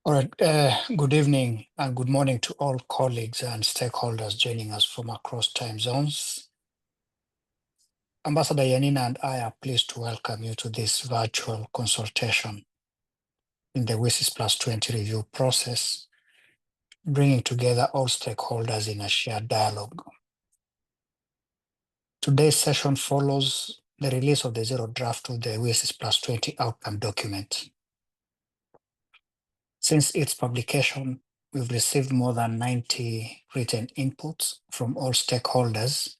All right. Good evening and good morning to all colleagues and stakeholders joining us from across time zones. Ambassador Yanina and I are pleased to welcome you to this virtual consultation in the WSIS+20 review process, bringing together all stakeholders in a shared dialogue. Today's session follows the release of the zero draft of the WSIS+20 outcome document. Since its publication, we've received more than 90 written inputs from all stakeholders,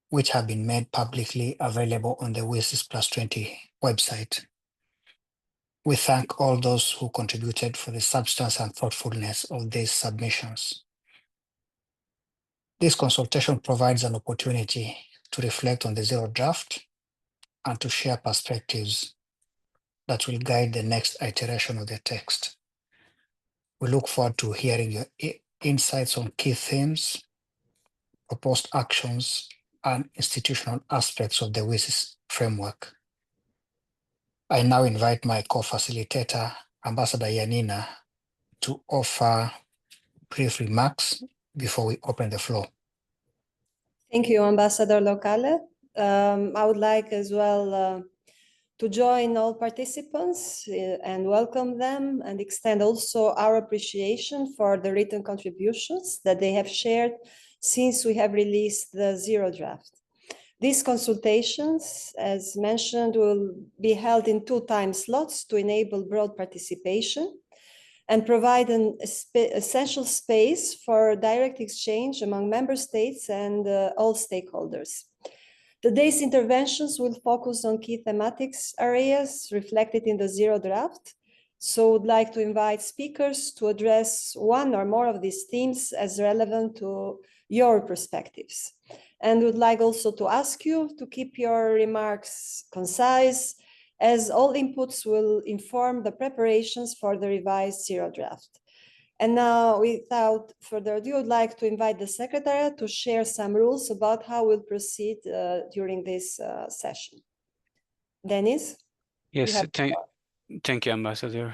which have been made publicly available on the WSIS+20 website. We thank all those who contributed for the substance and thoughtfulness of these submissions. This consultation provides an opportunity to reflect on the zero draft and to share perspectives that will guide the next iteration of the text. We look forward to hearing your insights on key themes, proposed actions, and institutional aspects of the WSIS framework. I now invite my co-facilitator, Ambassador Yanina, to offer brief remarks before we open the floor. Thank you, Ambassador Locale. I would like as well to join all participants and welcome them and extend also our appreciation for the written contributions that they have shared since we have released the zero draft. These consultations, as mentioned, will be held in 2 time slots to enable broad participation and provide an essential space for direct exchange among member states and all stakeholders. Today's interventions will focus on key thematics areas reflected in the zero draft. So I would like to invite speakers to address one or more of these themes as relevant to your perspectives. And would like also to ask you to keep your remarks concise, as all inputs will inform the preparations for the revised zero draft. And now, without further ado, I'd like to invite the Secretariat to share some rules about how we'll proceed during this session. Dennis? Yes, thank you, Ambassador.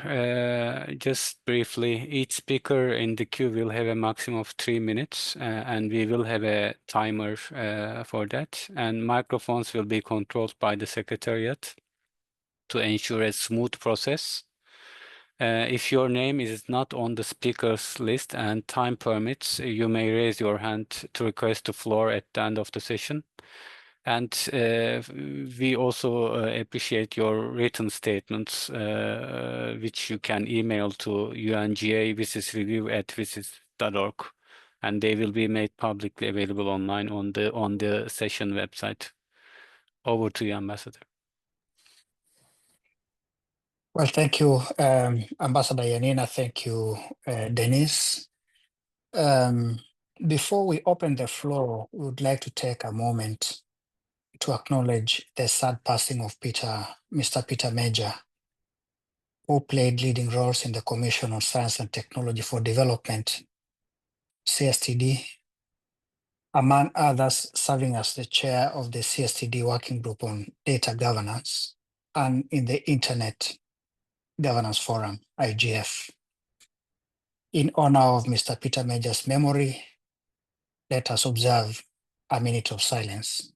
Just briefly, each speaker in the queue will have a maximum of 3 minutes, and we will have a timer for that. And microphones will be controlled by the Secretariat to ensure a smooth process. If your name is not on the speakers list and time permits, you may raise your hand to request the floor at the end of the session. And we also appreciate your written statements, which you can email to unga.wisisreview@wisis.org, and they will be made publicly available online on the session website. Over to you, Ambassador. Well, thank you, Ambassador Yanina. Thank you, Dennis. Before we open the floor, we would like to take a moment to acknowledge the sad passing of Mr. Peter Major, who played leading roles in the Commission on Science and Technology for Development, CSTD, among others serving as the chair of the CSTD Working Group on Data Governance and in the Internet Governance Forum, IGF. In honor of Mr. Peter Major's memory, let us observe a minute of silence.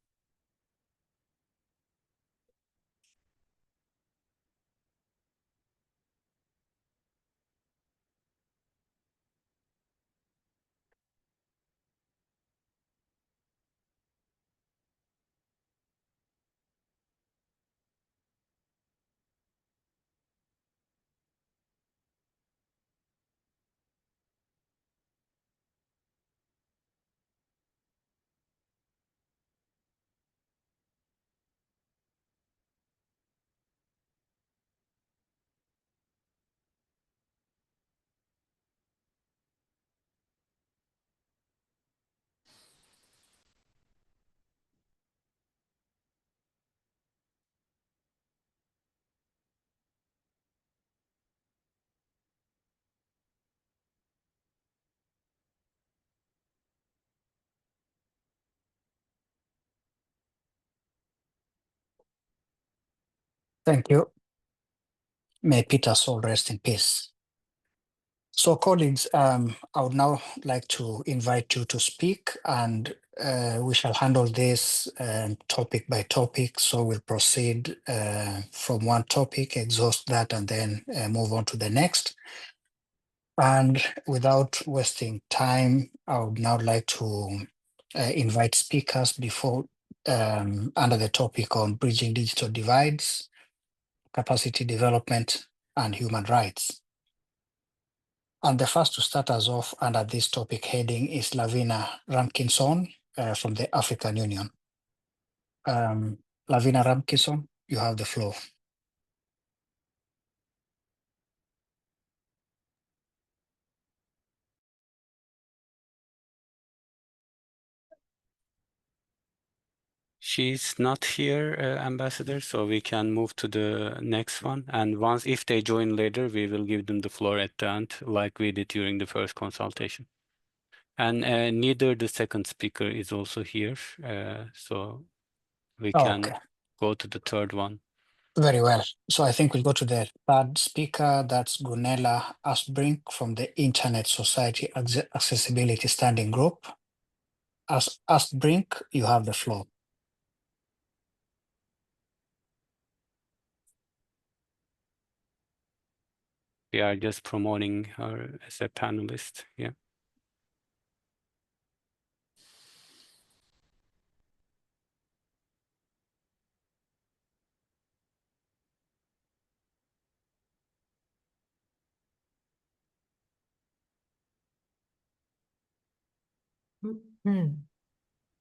Thank you. May Peter's soul rest in peace. So colleagues, I would now like to invite you to speak, and we shall handle this topic by topic. So we'll proceed from one topic, exhaust that, and then move on to the next. And without wasting time, I would now like to invite speakers before under the topic on bridging digital divides, capacity development, and human rights. And the first to start us off under this topic heading is Lavina Ramkinson from the African Union. Lavina Ramkinson, you have the floor. She's not here, Ambassador, so we can move to the next one. And once, if they join later, we will give them the floor at the end, like we did during the first consultation. And neither the second speaker is also here, so we can go to the third one. Very well. So I think we'll go to the third speaker. That's Gunela Asbrink from the Internet Society Accessibility Standing Group. Asbrink, you have the floor. We are just promoting her as a panelist. Yeah.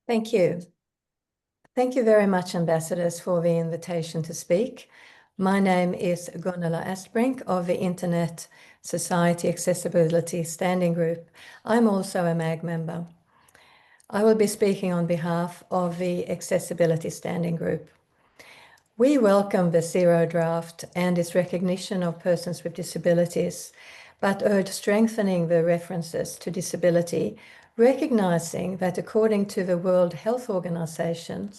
Thank you. Thank you very much, ambassadors, for the invitation to speak. My name is Gunela Asbrink of the Internet Society Accessibility Standing Group. I'm also a MAG member. I will be speaking on behalf of the Accessibility Standing Group. We welcome the Zero Draft and its recognition of persons with disabilities, but urge strengthening the references to disability, recognizing that according to the World Health Organization,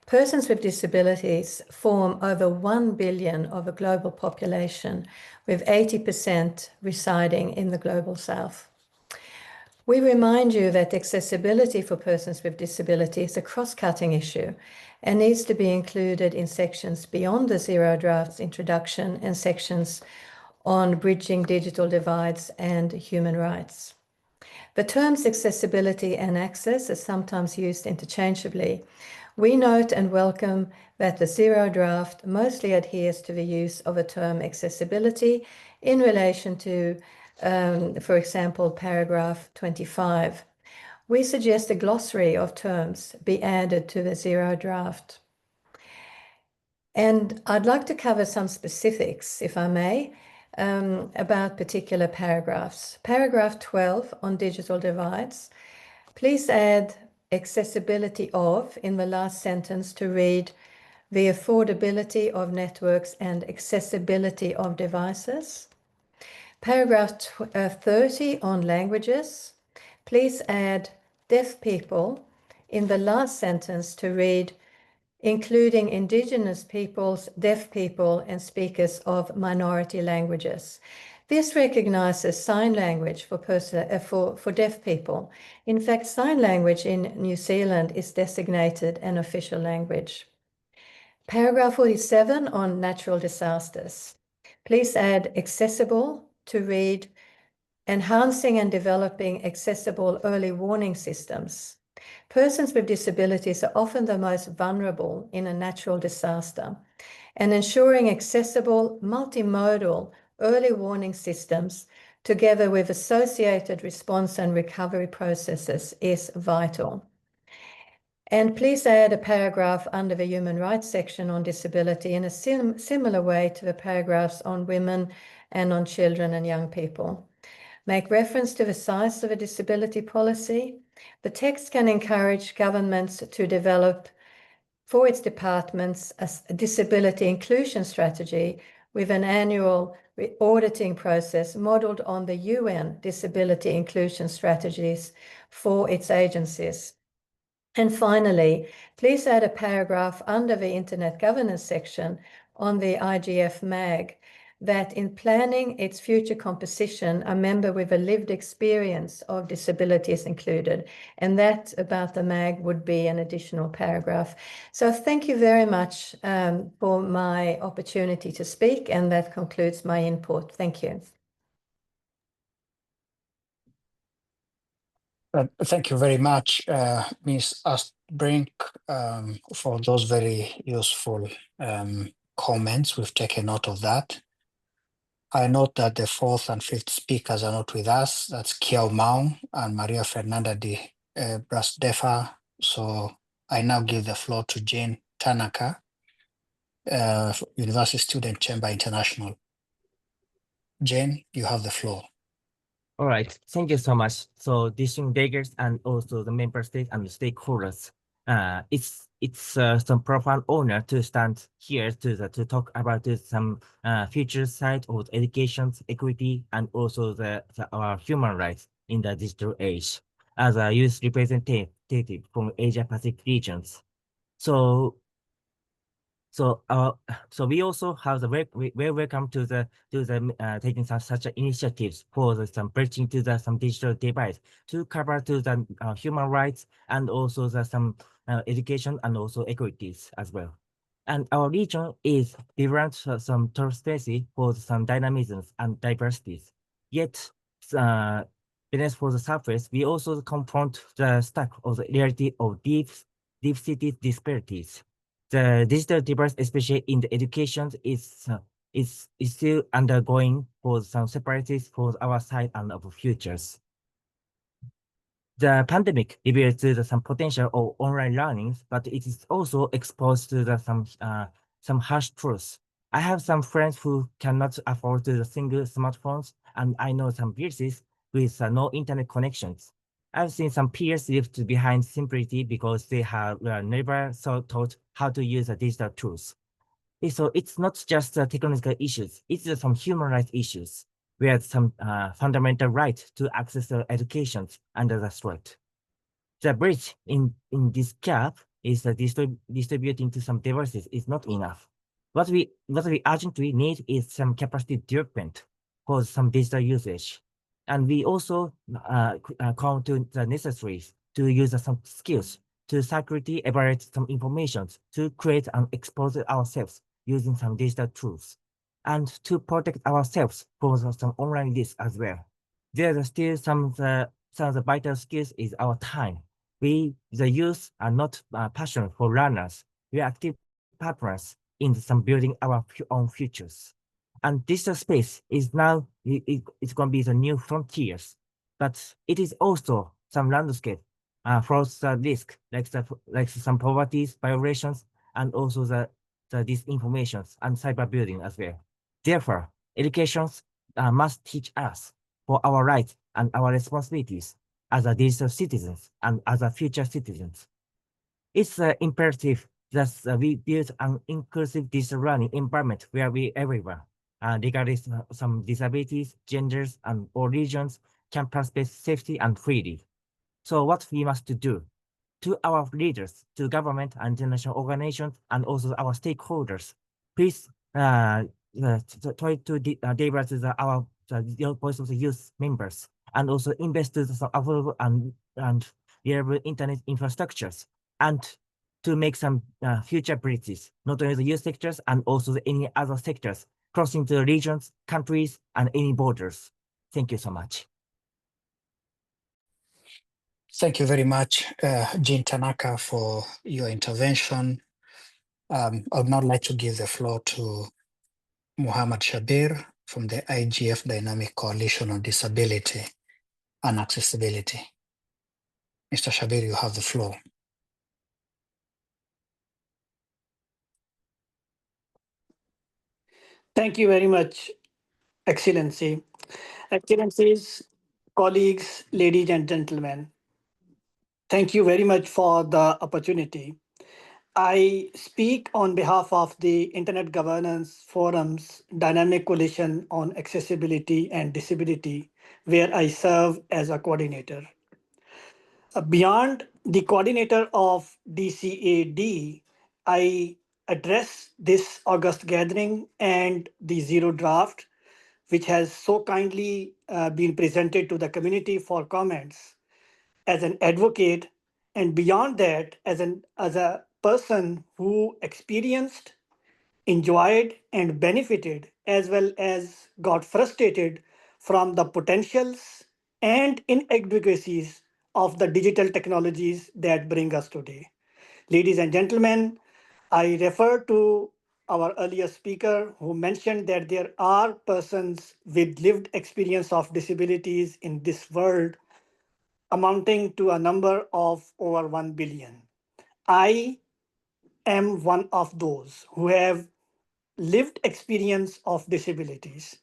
persons with disabilities form over 1 billion of a global population, with 80% residing in the global south. We remind you that accessibility for persons with disability is a cross-cutting issue and needs to be included in sections beyond the Zero Draft's introduction and sections on bridging digital divides and human rights. The terms accessibility and access are sometimes used interchangeably. We note and welcome that the Zero Draft mostly adheres to the use of the term accessibility in relation to, for example, paragraph 25. We suggest a glossary of terms be added to the Zero Draft. And I'd like to cover some specifics, if I may, about particular paragraphs. Paragraph 12 on digital divides. Please add accessibility of in the last sentence to read the affordability of networks and accessibility of devices. Paragraph 30 on languages. Please add deaf people in the last sentence to read including Indigenous peoples, deaf people, and speakers of minority languages. This recognizes sign language for deaf people. In fact, sign language in New Zealand is designated an official language. Paragraph 47 on natural disasters. Please add accessible to read enhancing and developing accessible early warning systems. Persons with disabilities are often the most vulnerable in a natural disaster, and ensuring accessible, multimodal early warning systems together with associated response and recovery processes is vital. And please add a paragraph under the human rights section on disability in a similar way to the paragraphs on women and on children and young people. Make reference to the size of a disability policy. The text can encourage governments to develop for its departments a disability inclusion strategy with an annual auditing process modeled on the UN disability inclusion strategies for its agencies. And finally, please add a paragraph under the Internet governance section on the IGF MAG that in planning its future composition, a member with a lived experience of disability is included. And that about the MAG would be an additional paragraph. So thank you very much for my opportunity to speak, and that concludes my input. Thank you. Thank you very much, Ms. Astbrink, for those very useful comments. We've taken note of that. I note that the fourth and fifth speakers are not with us. That's Kiao Maung and Maria Fernanda de Brasdefa. So I now give the floor to Jane Tanaka, University Student Chamber International. Jane, you have the floor. All right, thank you so much. So distinguished delegates and also the member states and the stakeholders, it's some profound honor to stand here to talk about some future side of education, equity, and also our human rights in the digital age as a youth representative from Asia Pacific regions. So we also have the very welcome to the taking such initiatives for some bridging to some digital divide to cover to the human rights and also some education and also equities as well. And our region is different some transparency for some dynamisms and diversities. Yet, beneath for the surface, we also confront the stack of the reality of deep city disparities. The digital divide, especially in the education, is still undergoing for some separateness for our side and our futures. The pandemic reveals some potential of online learning, but it is also exposed to some harsh truths. I have some friends who cannot afford the single smartphones, and I know some villages with no internet connections. I've seen some peers left behind simply because they have never taught how to use the digital tools. So it's not just technical issues, it's some human rights issues, where some fundamental right to access education under the threat. The bridge in this gap is distributing to some devices is not enough. What we urgently need is some capacity development for some digital usage. And we also come to the necessaries to use some skills to security evaluate some information to create and expose ourselves using some digital tools and to protect ourselves from some online risks as well. There are still some of the vital skills is our time. We, the youth, are not passionate for learners. We are active partners in some building our own futures. And digital space is now, it's going to be the new frontiers, but it is also some landscape for the risk, like some poverty, violations, and also the disinformations and cyberbullying as well. Therefore, educations must teach us for our rights and our responsibilities as a digital citizens and as a future citizens. It's imperative that we build an inclusive digital learning environment where everyone, regardless of some disabilities, genders, and or regions, can participate safely and freely. So what we must do to our leaders, to government and international organizations, and also our stakeholders, please try to deliver our voice of the youth members, and also invest in some affordable and reliable internet infrastructures, and to make some future bridges, not only the youth sectors and also any other sectors crossing the regions, countries, and any borders. Thank you so much. Thank you very much, Jean Tanaka, for your intervention. I would now like to give the floor to Muhammad Shabir from the IGF Dynamic Coalition on Disability and Accessibility. Mr. Shabir, you have the floor. Thank you very much, Excellency. Excellencies, colleagues, ladies and gentlemen, thank you very much for the opportunity. I speak on behalf of the Internet Governance Forum's Dynamic Coalition on Accessibility and Disability, where I serve as a coordinator. Beyond the coordinator of DCAD, I address this August gathering and the zero draft, which has so kindly been presented to the community for comments, as an advocate, and beyond that, as a person who experienced, enjoyed, and benefited, as well as got frustrated from the potentials and inadequacies of the digital technologies that bring us today. Ladies and gentlemen, I refer to our earlier speaker who mentioned that there are persons with lived experience of disabilities in this world amounting to a number of over 1 billion. I am one of those who have lived experience of disabilities.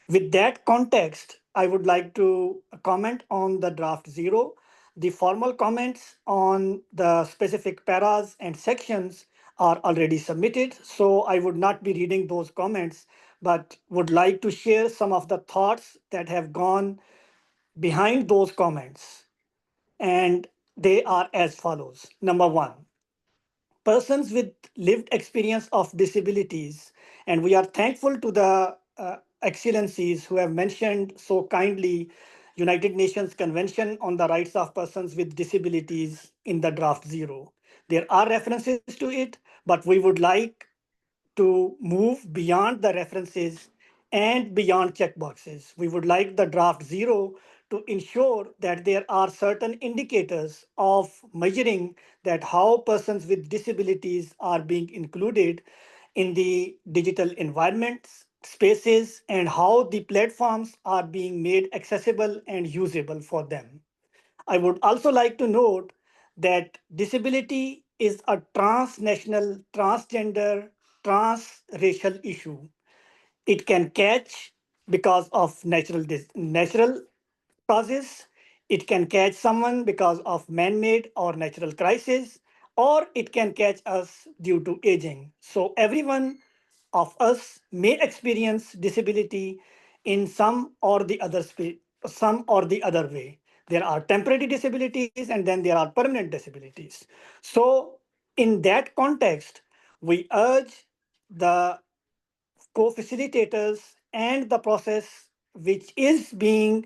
With that context, I would like to comment on the draft zero. The formal comments on the specific paras and sections are already submitted, so I would not be reading those comments, but would like to share some of the thoughts that have gone behind those comments. And they are as follows. Number one, persons with lived experience of disabilities. And we are thankful to the excellencies who have mentioned so kindly United Nations Convention on the Rights of Persons with Disabilities in the draft zero. There are references to it, but we would like to move beyond the references and beyond checkboxes. We would like the draft zero to ensure that there are certain indicators of measuring that how persons with disabilities are being included in the digital environments, spaces, and how the platforms are being made accessible and usable for them. I would also like to note that disability is a transnational, transgender, transracial issue. It can catch because of natural causes. It can catch someone because of man-made or natural crisis, or it can catch us due to aging. So everyone of us may experience disability in some or the other way. There are temporary disabilities and then there are permanent disabilities. So in that context, we urge the co-facilitators and the process which is being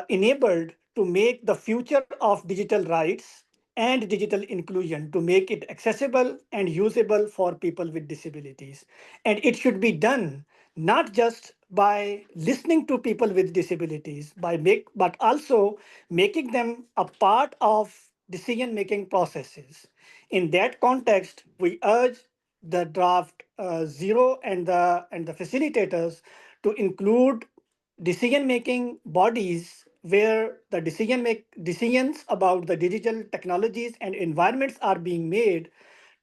enabled to make the future of digital rights and digital inclusion, to make it accessible and usable for people with disabilities. And it should be done not just by listening to people with disabilities, but also making them a part of decision-making processes. In that context, we urge the draft zero and the facilitators to include decision-making bodies where the decisions about the digital technologies and environments are being made,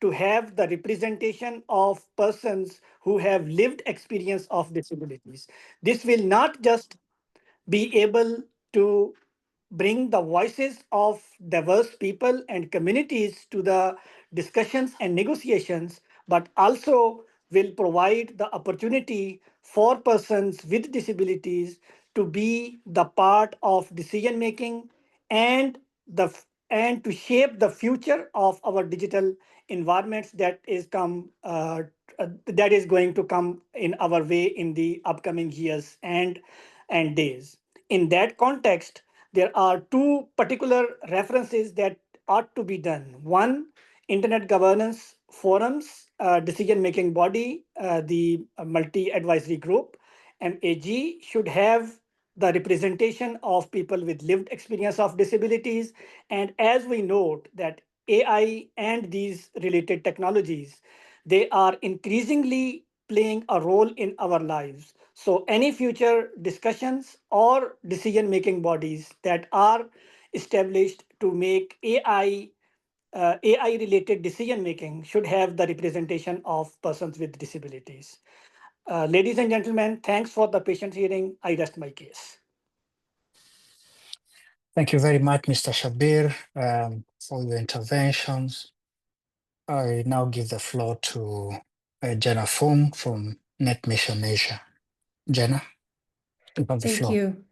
to have the representation of persons who have lived experience of disabilities. This will not just be able to bring the voices of diverse people and communities to the discussions and negotiations, but also will provide the opportunity for persons with disabilities to be the part of decision making and the and to shape the future of our digital environments that is going to come in our way in the upcoming years and days. In that context, there are two particular references that ought to be done. One, Internet Governance Forums, decision-making body, the multi-advisory group, MAG, should have the representation of people with lived experience of disabilities. And as we note that AI and these related technologies, they are increasingly playing a role in our lives. So any future discussions or decision-making bodies that are established to make AI-related decision-making should have the representation of persons with disabilities. Ladies and gentlemen, thanks for the patient hearing. I rest my case. Thank you very much, Mr. Shabir, for your interventions. I now give the floor to Jenna Fung from Net Mission Asia. Jenna, you have the Thank floor. you.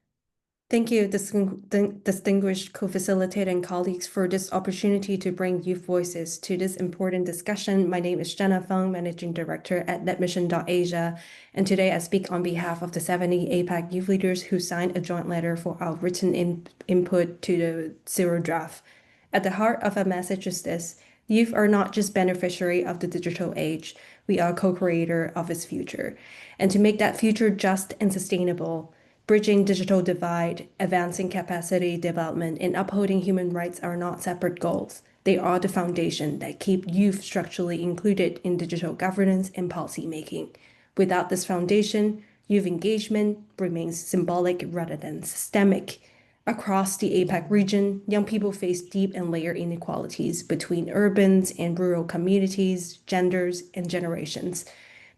Thank you, distinguished co-facilitating colleagues, for this opportunity to bring youth voices to this important discussion. My name is Jenna Feng, Managing Director at NetMission.Asia, and today I speak on behalf of the 70 APAC youth leaders who signed a joint letter for our written input to the Zero Draft. At the heart of our message is this: youth are not just beneficiary of the digital age, we are co-creator of its future. And to make that future just and sustainable, bridging digital divide, advancing capacity development, and upholding human rights are not separate goals. They are the foundation that keep youth structurally included in digital governance and policy making. Without this foundation, youth engagement remains symbolic rather than systemic. Across the APAC region, young people face deep and layered inequalities between urban and rural communities, genders, and generations,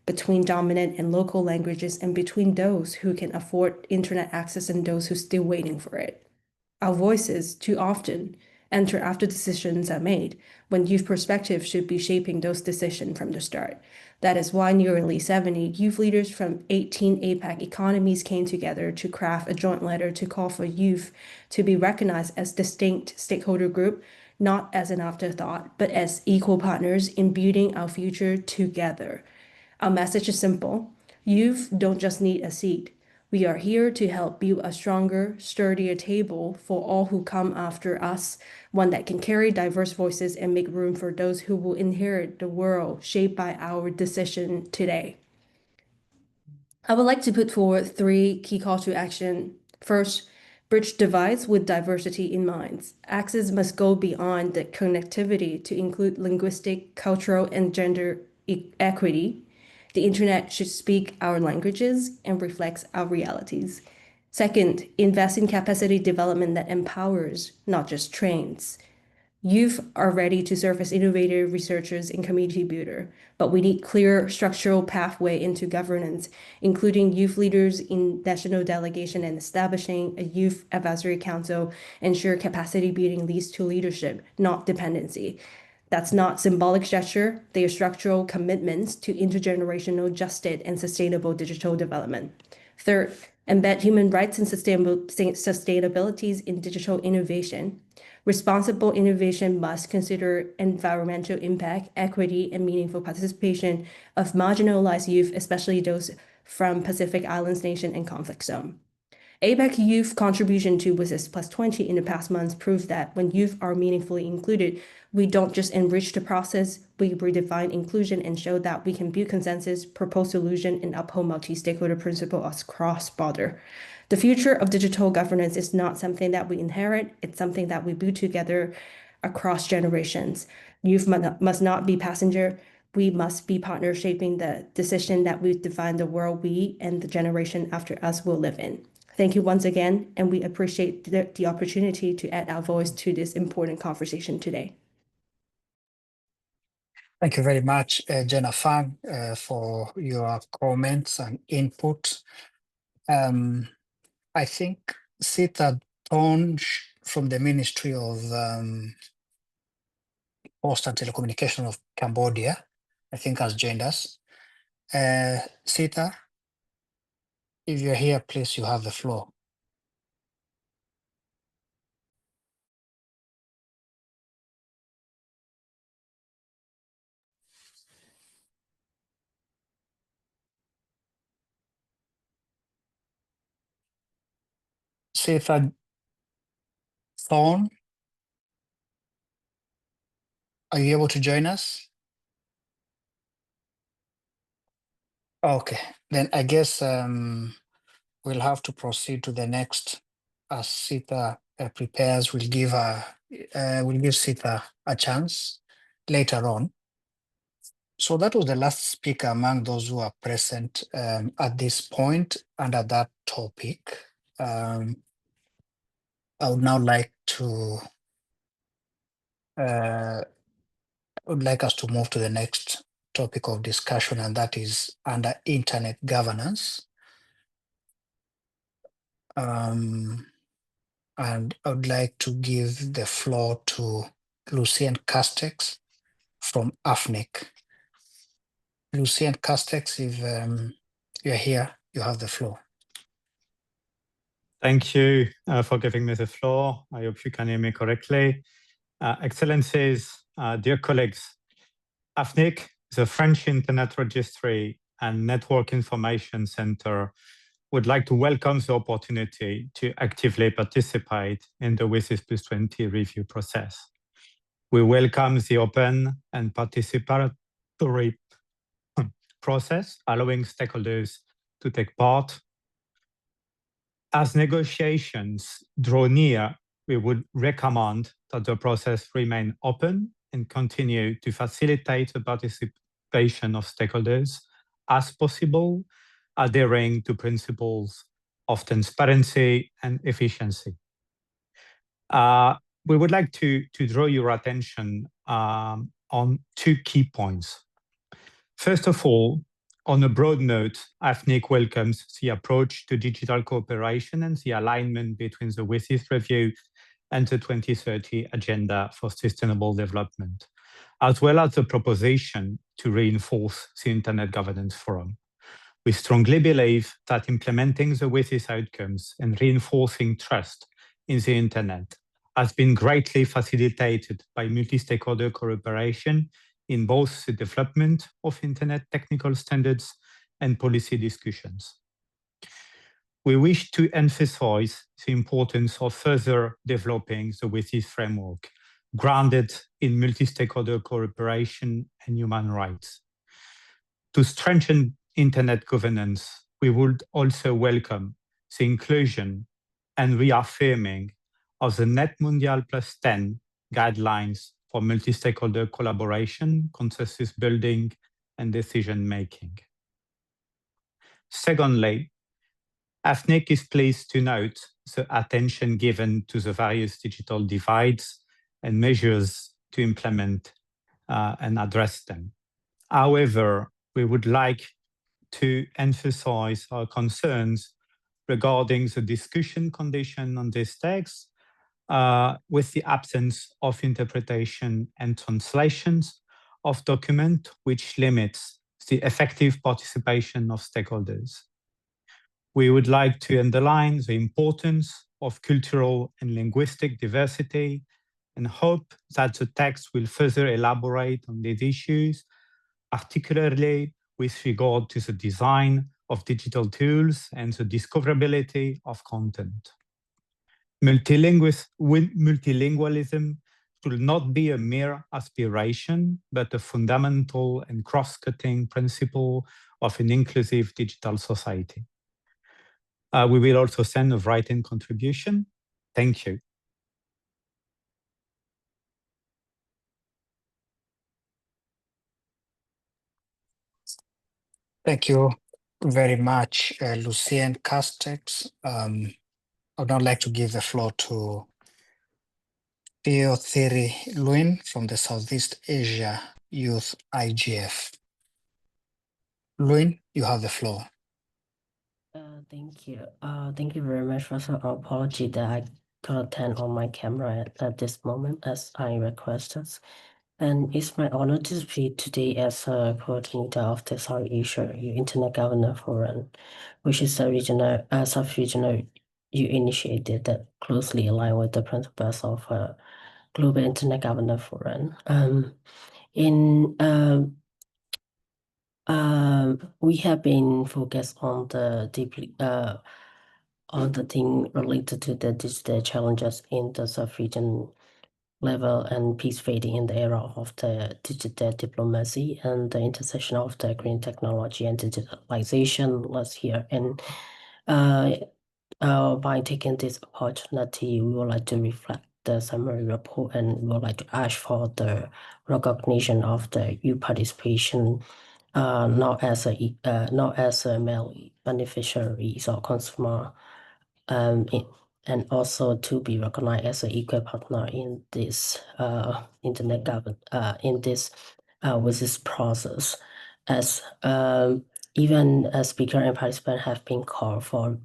between dominant and local languages, and between those who can afford internet access and those who are still waiting for it. Our voices, too often, enter after decisions are made, when youth perspectives should be shaping those decisions from the start. That is why nearly 70 youth leaders from 18 APAC economies came together to craft a joint letter to call for youth to be recognized as distinct stakeholder group, not as an afterthought, but as equal partners in building our future together. Our message is simple: youth don't just need a seat. We are here to help build a stronger, sturdier table for all who come after us, one that can carry diverse voices and make room for those who will inherit the world shaped by our decision today. I would like to put forward 3 key calls to action. First, bridge divides with diversity in mind. Access must go beyond the connectivity to include linguistic, cultural, and gender equity. The internet should speak our languages and reflects our realities. Second, invest in capacity development that empowers, not just trains. Youth are ready to serve as innovator, researchers, and community builder, but we need clear structural pathway into governance, including youth leaders in national delegation and establishing a youth advisory council. Ensure capacity building leads to leadership, not dependency. That's not symbolic gesture, they are structural commitments to intergenerational justice and sustainable digital development. Third, embed human rights and sustainabilities in digital innovation. Responsible innovation must consider environmental impact, equity, and meaningful participation of marginalized youth, especially those from Pacific Islands nation and conflict zone. APAC youth contribution to WSIS+20 in the past months proves that when youth are meaningfully included, we don't just enrich the process, we redefine inclusion and show that we can build consensus, propose solution, and uphold multi-stakeholder principle as cross-border. The future of digital governance is not something that we inherit, it's something that we build together across generations. Youth must not be passenger, we must be partner shaping the decision that we define the world we and the generation after us will live in. Thank you once again, and we appreciate the opportunity to add our voice to this important conversation today. Thank you very much, Jenna Fang, for your comments and input. I think Sita Tonj from the Ministry of Post and Telecommunication of Cambodia, I think, has joined us. Sita, if you're here, please, you have the floor. Sita Thorn, are you able to join us? Okay, then I guess we'll have to proceed to the next. As Sita prepares, we'll give Sita a chance later on. So that was the last speaker among those who are present at this point under that topic. I would now like to would like us to move to the next topic of discussion, and that is under internet governance. And I would like to give the floor to Lucien Castex from AFNIC. Lucien Castex, if you're here, you have the floor. Thank you for giving me the floor. I hope you can hear me correctly. Excellencies, dear colleagues, AFNIC, the French Internet Registry and Network Information Center, would like to welcome the opportunity to actively participate in the WSIS+20 review process. We welcome the open and participatory process, allowing stakeholders to take part. As negotiations draw near, we would recommend that the process remain open and continue to facilitate the participation of stakeholders as possible, adhering to principles of transparency and efficiency. We would like to draw your attention on two key points. First of all, on a broad note, AFNIC welcomes the approach to digital cooperation and the alignment between the WSIS review and the 2030 Agenda for Sustainable Development, as well as the proposition to reinforce the Internet Governance Forum. We strongly believe that implementing the WSIS outcomes and reinforcing trust in the Internet has been greatly facilitated by multi-stakeholder cooperation in both the development of Internet technical standards and policy discussions. We wish to emphasize the importance of further developing the WSIS framework, grounded in multi-stakeholder cooperation and human rights. To strengthen Internet governance, we would also welcome the inclusion and reaffirming of the Net Mundial +10 guidelines for multi-stakeholder collaboration, consensus building, and decision-making. Secondly, AFNIC is pleased to note the attention given to the various digital divides and measures to implement and address them. However, we would like to emphasize our concerns regarding the discussion condition on this text with the absence of interpretation and translations of document, which limits the effective participation of stakeholders. We would like to underline the importance of cultural and linguistic diversity and hope that the text will further elaborate on these issues, particularly with regard to the design of digital tools and the discoverability of content. Multilingualism should not be a mere aspiration, but a fundamental and cross-cutting principle of an inclusive digital society. We will also send a written contribution. Thank you. Thank you very much, Lucien Castex. I would now like to give the floor to Theo Thierry Luin from the Southeast Asia Youth IGF. Luin, you have the floor. Thank you. Thank you very much. First of all, apology that I couldn't turn on my camera at this moment as I requested. And it's my honor to speak today as a coordinator of the South Asia Internet Governance Forum, which is a regional, sub-regional initiative that closely align with the principles of Global Internet Governance Forum. We have been focused on the thing related to the digital challenges in the sub-region level and peace fading in the era of the digital diplomacy and the intersection of the green technology and digitalization last year. And by taking this opportunity, we would like to reflect the summary report and we would like to ask for the recognition of the youth participation, not as a male beneficiaries or consumer, and also to be recognized as an equal partner in this internet government with this process. As even a speaker and participant have been called for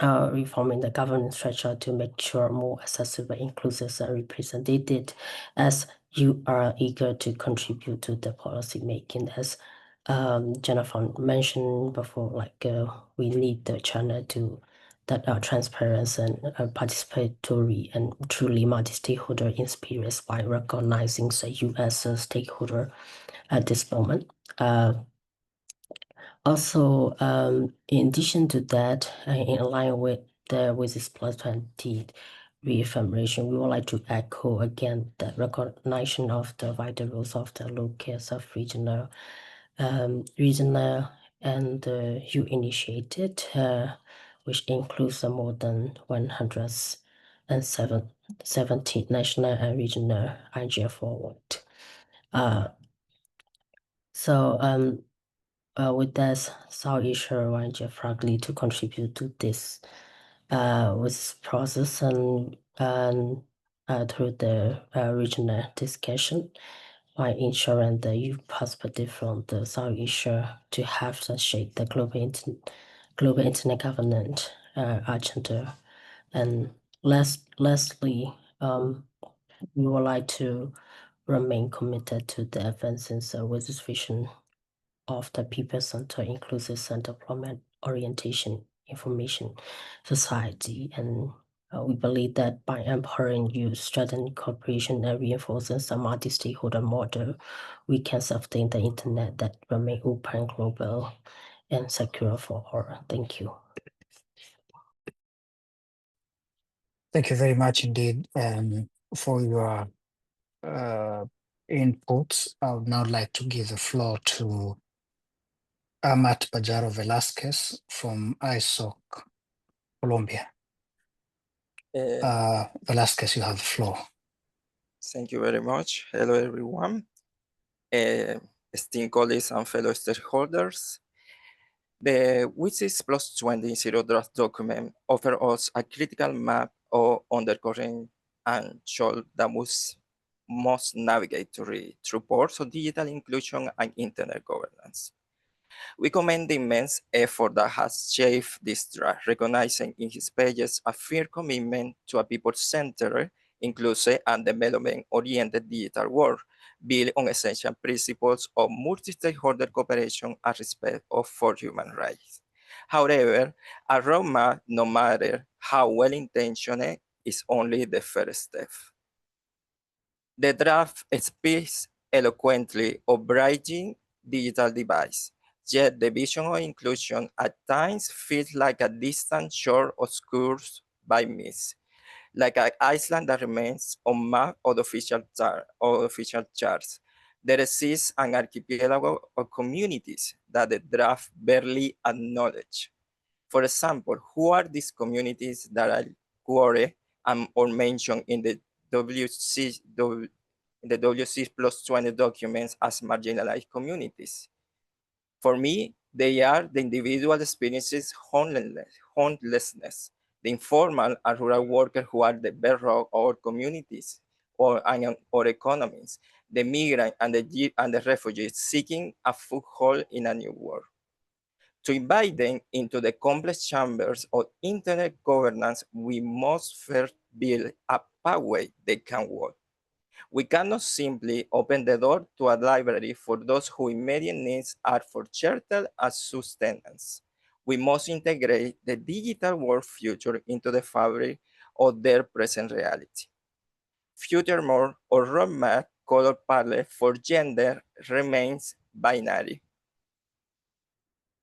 reforming the governance structure to make sure more accessible, inclusive, and representative, as you are eager to contribute to the policy making. As Jennifer mentioned before, like we need the channel to that are transparent and participatory and truly multi-stakeholder experience by recognizing the U as a stakeholder at this moment. Also, in addition to that, in line with the WSIS+20 reaffirmation, we would like to echo again the recognition of the vital roles of the local, sub-regional, regional, and you initiated, which includes more than 170 national and regional IGF forward. With that, South Asia want geographically to contribute to this with process and through the regional discussion by ensuring the youth perspective from the South Asia to have to shape the global internet governance agenda. And lastly, we would like to remain committed to the advancing with this vision of the people-centered, inclusive, and development orientation information society. And we believe that by empowering youth, strengthening cooperation, and reinforcing the multi-stakeholder model, we can sustain the internet that remain open, global, and secure for all. Thank you. Thank you very much indeed for your inputs. I would now like to give the floor to Amat Pajaro Velasquez from ISOC, Colombia. Velasquez, you have the floor. Thank you very much. Hello, everyone. Esteemed colleagues and fellow stakeholders. The WSIS+20 Zero Draft document offers us a critical map of undercurrent and shows that must navigate through ports of digital inclusion and internet governance. We commend the immense effort that has shaped this draft, recognizing in his pages a firm commitment to a people-centered, inclusive, and development-oriented digital world, built on essential principles of multi-stakeholder cooperation and respect for human rights. However, a roadmap, no matter how well-intentioned, is only the first step. The draft speaks eloquently of bridging digital divides, yet the vision of inclusion at times feels like a distant shore obscured by mist, like an island that remains on map of official charts. There exists an archipelago of communities that the draft barely acknowledge. For example, who are these communities that are queried or mentioned in the WSIS+20 documents as marginalized communities? For me, they are the individual experiences homelessness, the informal and rural workers who are the bedrock of our communities or economies, the migrant and the refugees seeking a foothold in a new world. To invite them into the complex chambers of internet governance, we must first build a pathway they can walk. We cannot simply open the door to a library for those whose immediate needs are for shelter and sustenance. We must integrate the digital world future into the fabric of their present reality. Furthermore, our roadmap color palette for gender remains binary.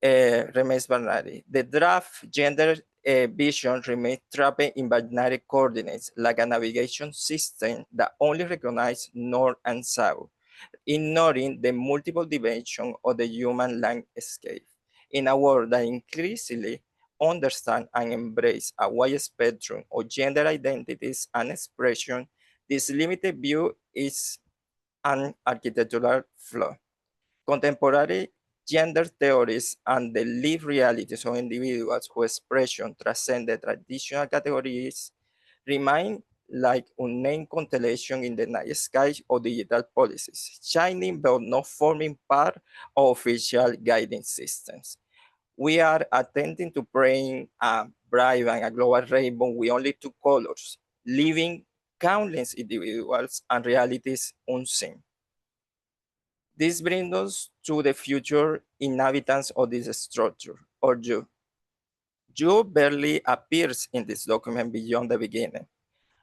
The draft gender vision remains trapped in binary coordinates, like a navigation system that only recognizes north and south, ignoring the multiple dimensions of the human landscape. In a world that increasingly understands and embraces a wide spectrum of gender identities and expression, this limited view is an architectural flaw. Contemporary gender theories and the lived realities of individuals whose expression transcend the traditional categories remain like unnamed constellation in the night sky of digital policies, shining but not forming part of official guiding systems. We are attempting to bring a bright and a global rainbow with only two colors, leaving countless individuals and realities unseen. This brings us to the future inhabitants of this structure, or you. You barely appears in this document beyond the beginning,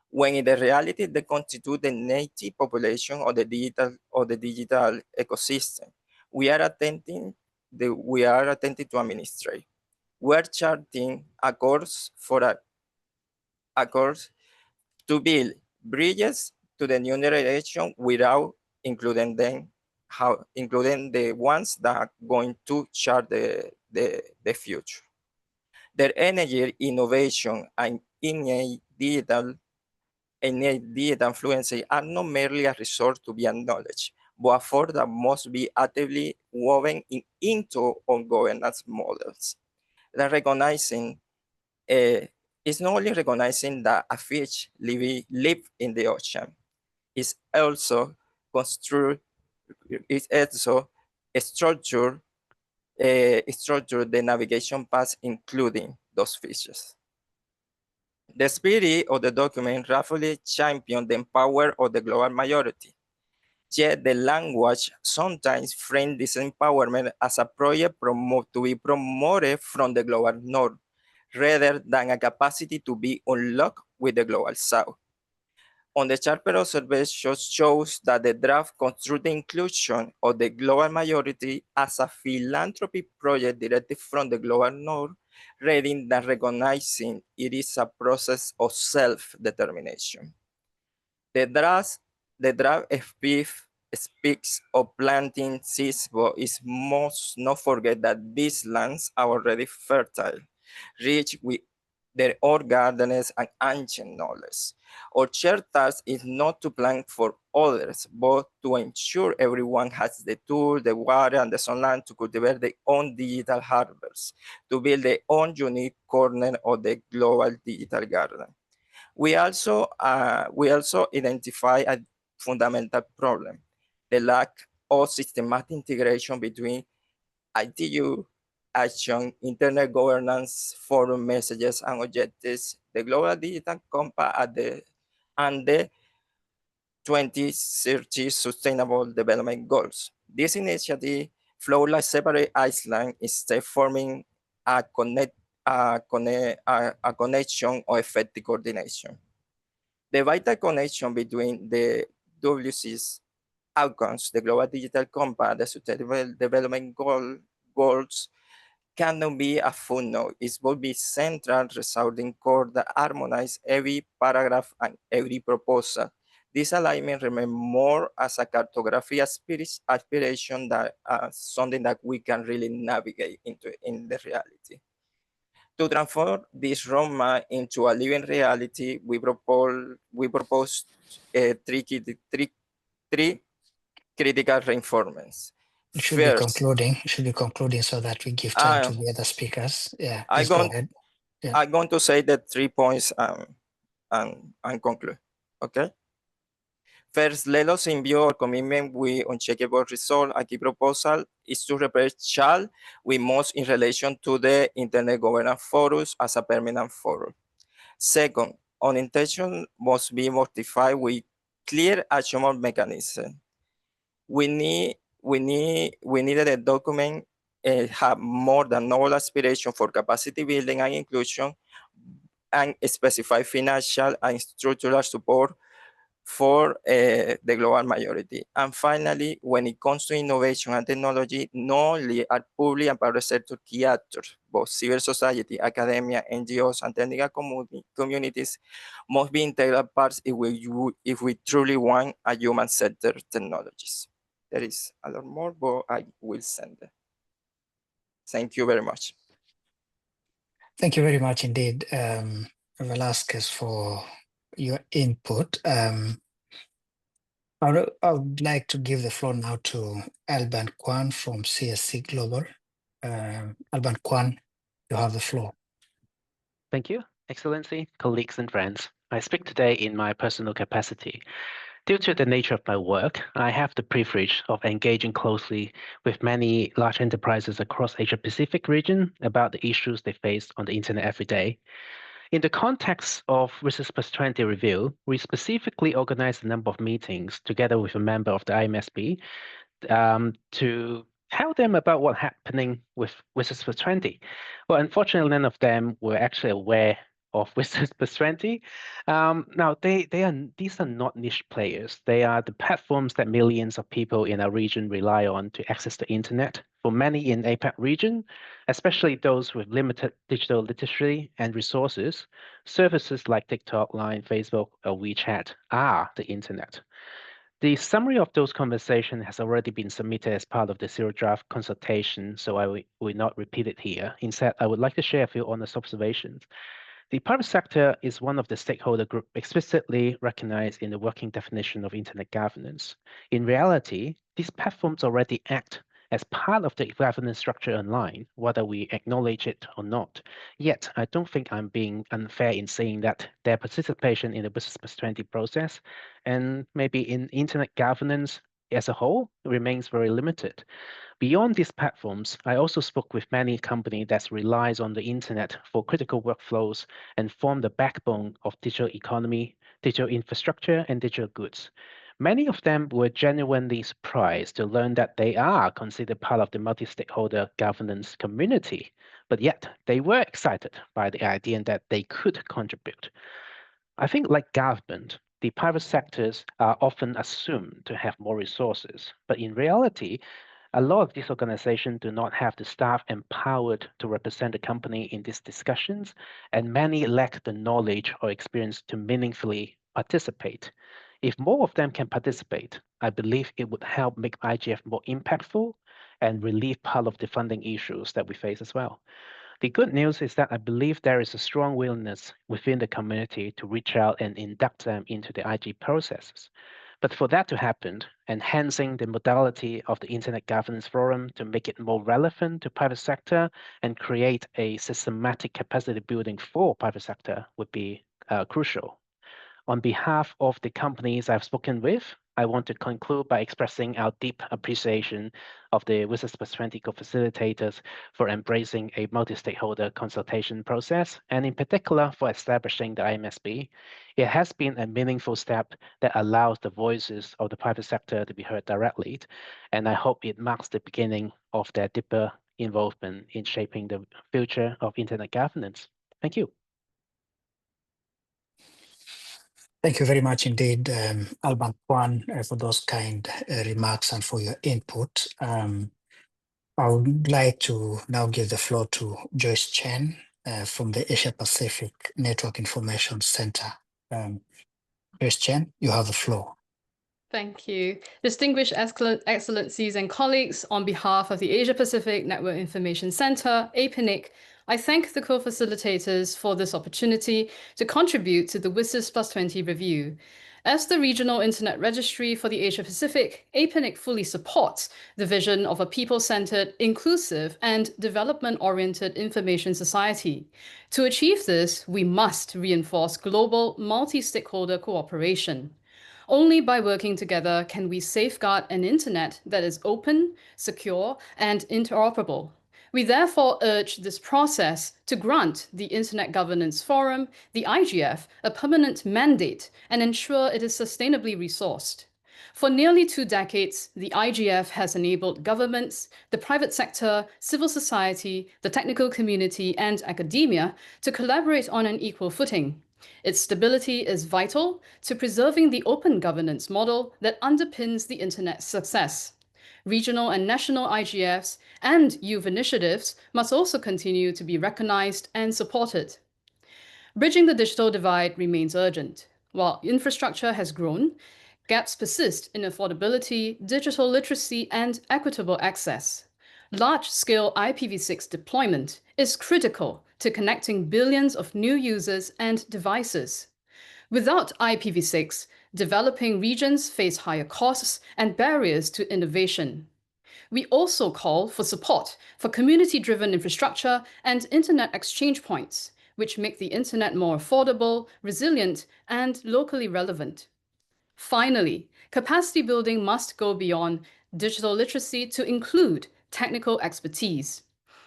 when in the reality they constitute the native population of the digital ecosystem. We are attempting to administrate. We are charting a course to build bridges to the new generation without including including the ones that are going to chart the future. Their energy, innovation, and innate digital fluency are not merely a resource to be acknowledged, but a force that must be actively woven into on governance models. That recognizing it's not only recognizing that a fish live in the ocean, it's also structure the navigation paths, including those fishes. The spirit of the document roughly championed the power of the global majority. Yet the language sometimes framed this empowerment as a project to be promoted from the global north, rather than a capacity to be unlocked with the global south. On the Sharper observation shows that the draft construed the inclusion of the global majority as a philanthropy project directed from the global north, rather than recognizing it is a process of self-determination. The draft speaks of planting seeds, but it must not forget that these lands are already fertile, rich with their own gardens and ancient knowledge. Our shared task is not to plant for others, but to ensure everyone has the tools, the water, and the sunlight to cultivate their own digital harvest, to build their own unique corner of the global digital garden. We also identify a fundamental problem: the lack of systematic integration between ITU, action, internet governance, forum messages, and objectives, the Global Digital Compact and the 2030 Sustainable Development Goals. This initiative flow like separate islands instead forming a connection or effective coordination. The vital connection between the WSIS outcomes, the Global Digital Compact, the Sustainable Development Goals, cannot be a footnote. It will be central, resounding core that harmonize every paragraph and every proposal. This alignment remains more as a cartography aspiration than something that we can really navigate into in the reality. To transform this roadmap into a living reality, we propose three critical reinforcements. You should be concluding. You should be concluding so that we give time to the other speakers. Yeah, please go ahead. Yeah. I'm going to say the 3 points and conclude. Okay. First, let us in view our commitment with uncheckable result. A key proposal is to replace shall with must in relation to the Internet Governance Forums as a permanent forum. Second, unintention must be modified with clear actionable mechanism. We needed a document have more than novel aspiration for capacity building and inclusion, and specify financial and structural support for the global majority. And finally, when it comes to innovation and technology, not only are public and private sector key actors, but civil society, academia, NGOs, and technical communities must be integral parts if we truly want a human-centered technologies. There is a lot more, but I will send it. Thank you very much. Thank you very much indeed, Velasquez, for your input. I would like to give the floor now to Alban Kwan from CSC Global. Alban Kwan, you have the floor. Thank you, Excellency, colleagues and friends. I speak today in my personal capacity. Due to the nature of my work, I have the privilege of engaging closely with many large enterprises across Asia-Pacific region about the issues they face on the internet every day. In the context of WSIS+20 review, we specifically organized a number of meetings together with a member of the IMSB to tell them about what's happening with WSIS+20. Well, unfortunately, none of them were actually aware of WSIS+20. Now, these are not niche players. They are the platforms that millions of people in our region rely on to access the internet. For many in APAC region, especially those with limited digital literacy and resources, services like TikTok, Line, Facebook, or WeChat are the internet. The summary of those conversations has already been submitted as part of the zero draft consultation, so I will not repeat it here. Instead, I would like to share a few honest observations. The private sector is one of the stakeholder group explicitly recognized in the working definition of internet governance. In reality, these platforms already act as part of the governance structure online, whether we acknowledge it or not. Yet, I don't think I'm being unfair in saying that their participation in the WSIS+20 process and maybe in internet governance as a whole remains very limited. Beyond these platforms, I also spoke with many companies that relies on the internet for critical workflows and form the backbone of digital economy, digital infrastructure, and digital goods. Many of them were genuinely surprised to learn that they are considered part of the multi-stakeholder governance community, but yet they were excited by the idea that they could contribute. I think like government, the private sectors are often assumed to have more resources, but in reality, a lot of these organizations do not have the staff empowered to represent the company in these discussions, and many lack the knowledge or experience to meaningfully participate. If more of them can participate, I believe it would help make IGF more impactful and relieve part of the funding issues that we face as well. The good news is that I believe there is a strong willingness within the community to reach out and induct them into the IG processes. But for that to happen, enhancing the modality of the Internet Governance Forum to make it more relevant to private sector and create a systematic capacity building for private sector would be crucial. On behalf of the companies I've spoken with, I want to conclude by expressing our deep appreciation of the WSIS+20 co-facilitators for embracing a multi-stakeholder consultation process, and in particular for establishing the IMSB. It has been a meaningful step that allows the voices of the private sector to be heard directly, and I hope it marks the beginning of their deeper involvement in shaping the future of internet governance. Thank you. Thank you very much indeed, Alban Kwan, for those kind remarks and for your input. I would like to now give the floor to Joyce Chen from the Asia Pacific Network Information Center. Joyce Chen, you have the floor. Thank you. Distinguished excellencies and colleagues, on behalf of the Asia Pacific Network Information Center, APNIC, I thank the co-facilitators for this opportunity to contribute to the WSIS+20 review. As the regional internet registry for the Asia Pacific, APNIC fully supports the vision of a people-centered, inclusive, and development-oriented information society. To achieve this, we must reinforce global multi-stakeholder cooperation. Only by working together can we safeguard an internet that is open, secure, and interoperable. We therefore urge this process to grant the Internet Governance Forum, the IGF, a permanent mandate and ensure it is sustainably resourced. For nearly 2 decades, the IGF has enabled governments, the private sector, civil society, the technical community, and academia to collaborate on an equal footing. Its stability is vital to preserving the open governance model that underpins the Internet's success. Regional and national IGFs and youth initiatives must also continue to be recognized and supported. Bridging the digital divide remains urgent. While infrastructure has grown, gaps persist in affordability, digital literacy, and equitable access. Large-scale IPv6 deployment is critical to connecting billions of new users and devices. Without IPv6, developing regions face higher costs and barriers to innovation. We also call for support for community-driven infrastructure and internet exchange points, which make the internet more affordable, resilient, and locally relevant. Finally, capacity building must go beyond digital literacy to include technical expertise.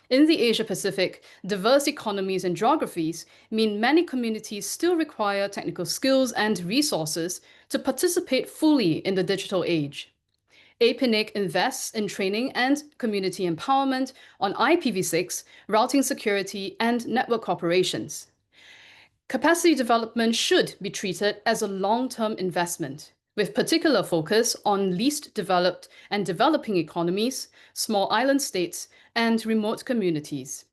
In the Asia-Pacific, diverse economies and geographies mean many communities still require technical skills and resources to participate fully in the digital age. APNIC invests in training and community empowerment on IPv6, routing security, and network operations. Capacity development should be treated as a long-term investment, with particular focus on least developed and developing economies, small island states, and remote communities.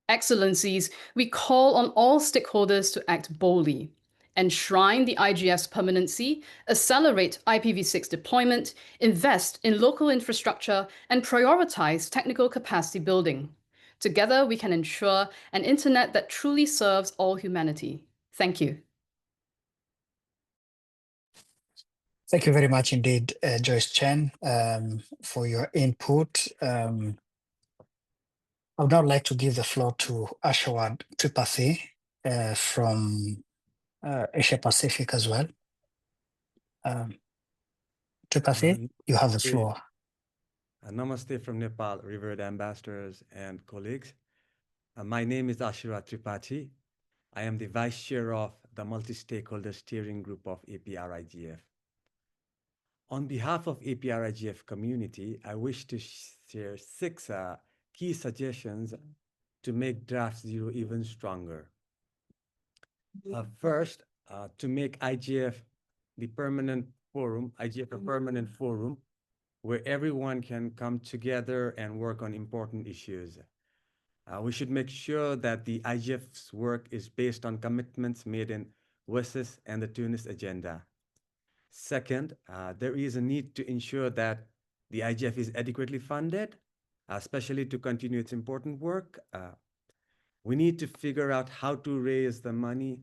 Excellencies, we call on all stakeholders to act boldly, enshrine the IGF's permanency, accelerate IPv6 deployment, invest in local infrastructure, and prioritize technical capacity building. Together, we can ensure an internet that truly serves all humanity. Thank you. Thank you very much indeed, Joyce Chen, for your input. I would now like to give the floor to Ashwad Tripathi from Asia Pacific as well. Tripathi, you have the floor. Namaste from Nepal, revered ambassadors and colleagues. My name is Ashwad Tripathi. I am the Vice Chair of the Multi-Stakeholder Steering Group of APRIGF. On behalf of APRIGF community, I wish to share 6 key suggestions to make Draft Zero even stronger. First, to make IGF the permanent forum, IGF a permanent forum where everyone can come together and work on important issues. We should make sure that the IGF's work is based on commitments made in WSIS and the Tunis Agenda. Second, there is a need to ensure that the IGF is adequately funded, especially to continue its important work. We need to figure out how to raise the money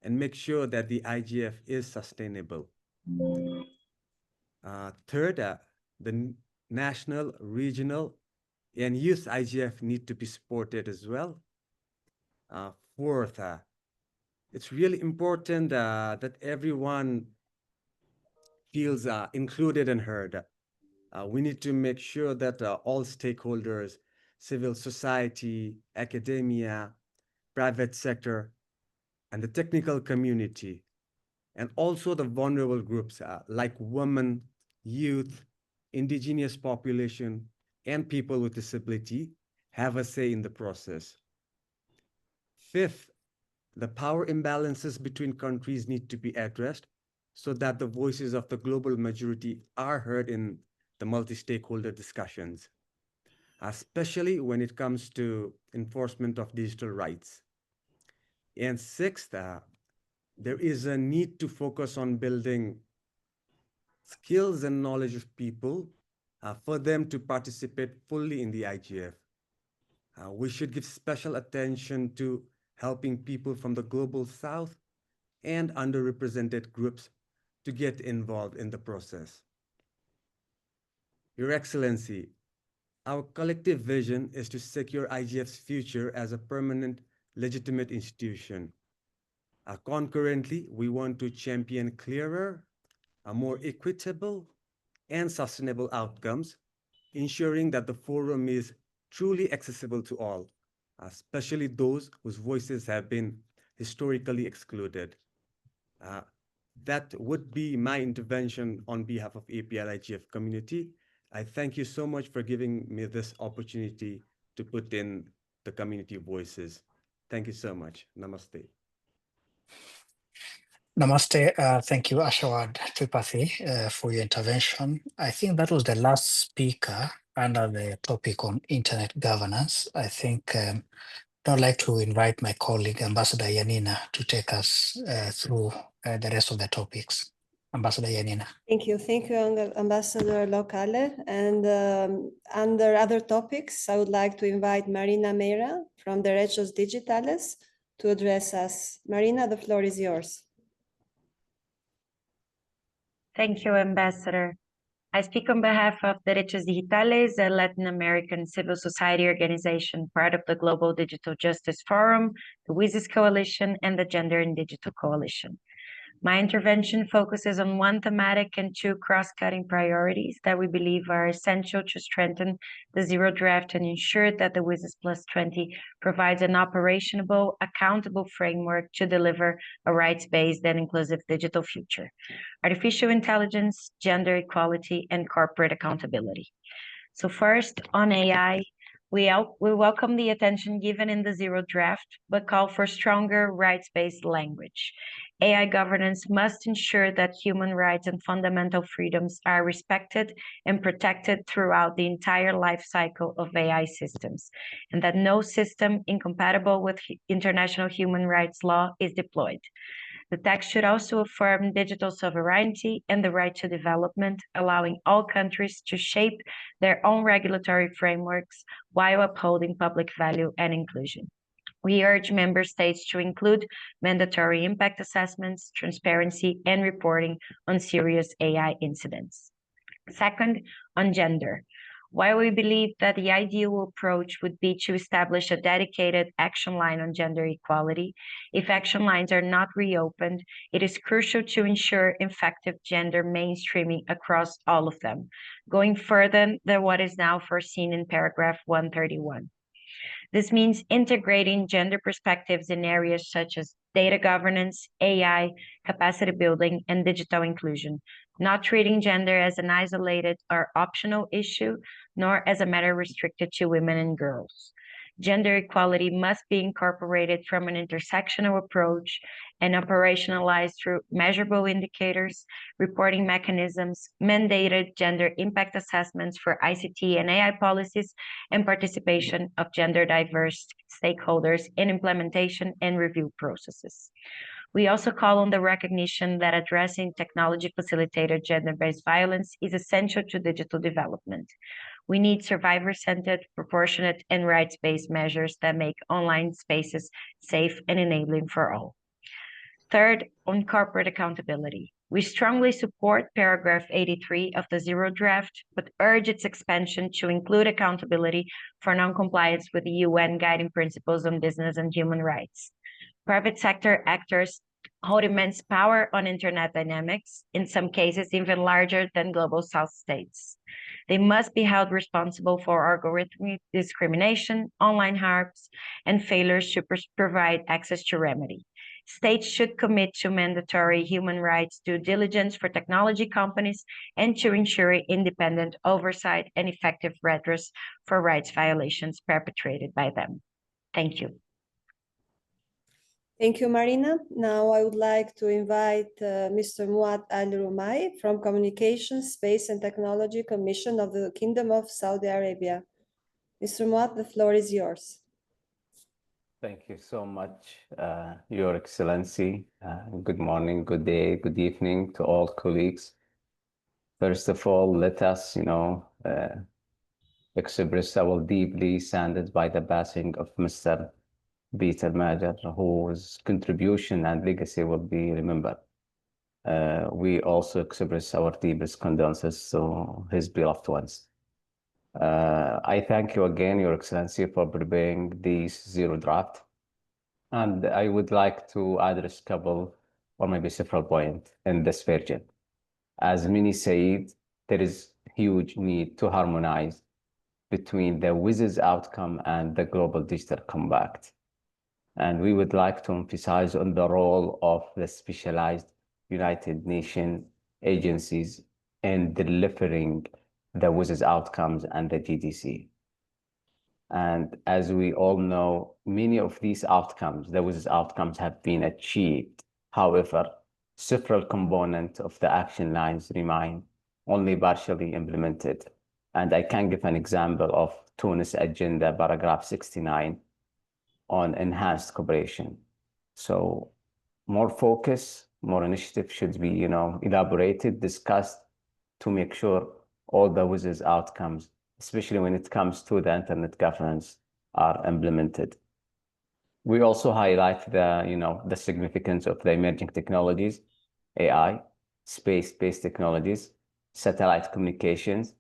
and make sure that the IGF is sustainable. Third, the national, regional, and youth IGF need to be supported as well. Fourth, it's really important that everyone feels included and heard. We need to make sure that all stakeholders, civil society, academia, private sector, and the technical community, and also the vulnerable groups like women, youth, indigenous population, and people with disability have a say in the process. Fifth, the power imbalances between countries need to be addressed so that the voices of the global majority are heard in the multi-stakeholder discussions, especially when it comes to enforcement of digital rights. And sixth, there is a need to focus on building skills and knowledge of people for them to participate fully in the IGF. We should give special attention to helping people from the global south and underrepresented groups to get involved in the process. Your Excellency, our collective vision is to secure IGF's future as a permanent, legitimate institution. Concurrently, we want to champion clearer, more equitable, and sustainable outcomes, ensuring that the forum is truly accessible to all, especially those whose voices have been historically excluded. That would be my intervention on behalf of APRIGF community. I thank you so much for giving me this opportunity to put in the community voices. Thank you so much. Namaste. Namaste. Thank you, Ashwad Tripathi, for your intervention. I think that was the last speaker under the topic on internet governance. I think I'd like to invite my colleague, Ambassador Yanina, to take us through the rest of the topics. Ambassador Yanina. Thank you, Ambassador Locale. And under other topics, I would like to invite Marina Meira from Derechos Digitales to address us. Marina, the floor is yours. Thank you, Ambassador. I speak on behalf of Derechos Digitales, a Latin American civil society organization, part of the Global Digital Justice Forum, the WSIS Coalition, and the Gender and Digital Coalition. My intervention focuses on one thematic and two cross-cutting priorities that we believe are essential to strengthen the zero draft and ensure that the WSIS+20 provides an operationable, accountable framework to deliver a rights-based and inclusive digital future: artificial intelligence, gender equality, and corporate accountability. So first, on AI, we welcome the attention given in the zero draft, but call for stronger rights-based language. AI governance must ensure that human rights and fundamental freedoms are respected and protected throughout the entire life cycle of AI systems, and that no system incompatible with international human rights law is deployed. The text should also affirm digital sovereignty and the right to development, allowing all countries to shape their own regulatory frameworks while upholding public value and inclusion. We urge member states to include mandatory impact assessments, transparency, and reporting on serious AI incidents. Second, on gender. While we believe that the ideal approach would be to establish a dedicated action line on gender equality, if action lines are not reopened, it is crucial to ensure effective gender mainstreaming across all of them, going further than what is now foreseen in paragraph 131. This means integrating gender perspectives in areas such as data governance, AI, capacity building, and digital inclusion, not treating gender as an isolated or optional issue, nor as a matter restricted to women and girls. Gender equality must be incorporated from an intersectional approach and operationalized through measurable indicators, reporting mechanisms, mandated gender impact assessments for ICT and AI policies, and participation of gender diverse stakeholders in implementation and review processes. We also call on the recognition that addressing technology-facilitated gender-based violence is essential to digital development. We need survivor-centered, proportionate, and rights-based measures that make online spaces safe and enabling for all. Third, on corporate accountability. We strongly support paragraph 83 of the Zero Draft, but urge its expansion to include accountability for non-compliance with the UN Guiding Principles on Business and Human Rights. Private sector actors hold immense power on internet dynamics, in some cases even larger than global South states. They must be held responsible for algorithmic discrimination, online harms, and failures to provide access to remedy. States should commit to mandatory human rights due diligence for technology companies and to ensure independent oversight and effective redress for rights violations perpetrated by them. Thank you. Thank you, Marina. Now I would like to invite Mr. Muad Al-Rumai from Communications, Space and Technology Commission of the Kingdom of Saudi Arabia. Mr. Muad, the floor is yours. Thank you so much, Your Excellency. Good morning, good day, good evening to all colleagues. First of all, let us, express our deeply saddened by the passing of Mr. Peter Major, whose contribution and legacy will be remembered. We also express our deepest condolences to his beloved ones. I thank you again, Your Excellency, for preparing this zero draft. And I would like to address a couple or maybe several points in this version. As many said, there is huge need to harmonize between the WSIS outcome and the Global Digital Compact. And we would like to emphasize on the role of the specialized United Nations agencies in delivering the WSIS outcomes and the GDC. And as we all know, many of these outcomes, the WSIS outcomes, have been achieved. However, several components of the action lines remain only partially implemented. And I can give an example of Tunis Agenda, paragraph 69, on enhanced cooperation. So more focus, more initiative should be, elaborated, discussed to make sure all the WSIS outcomes, especially when it comes to the internet governance, are implemented. We also highlight the significance of the emerging technologies, AI, space-based technologies, satellite communications.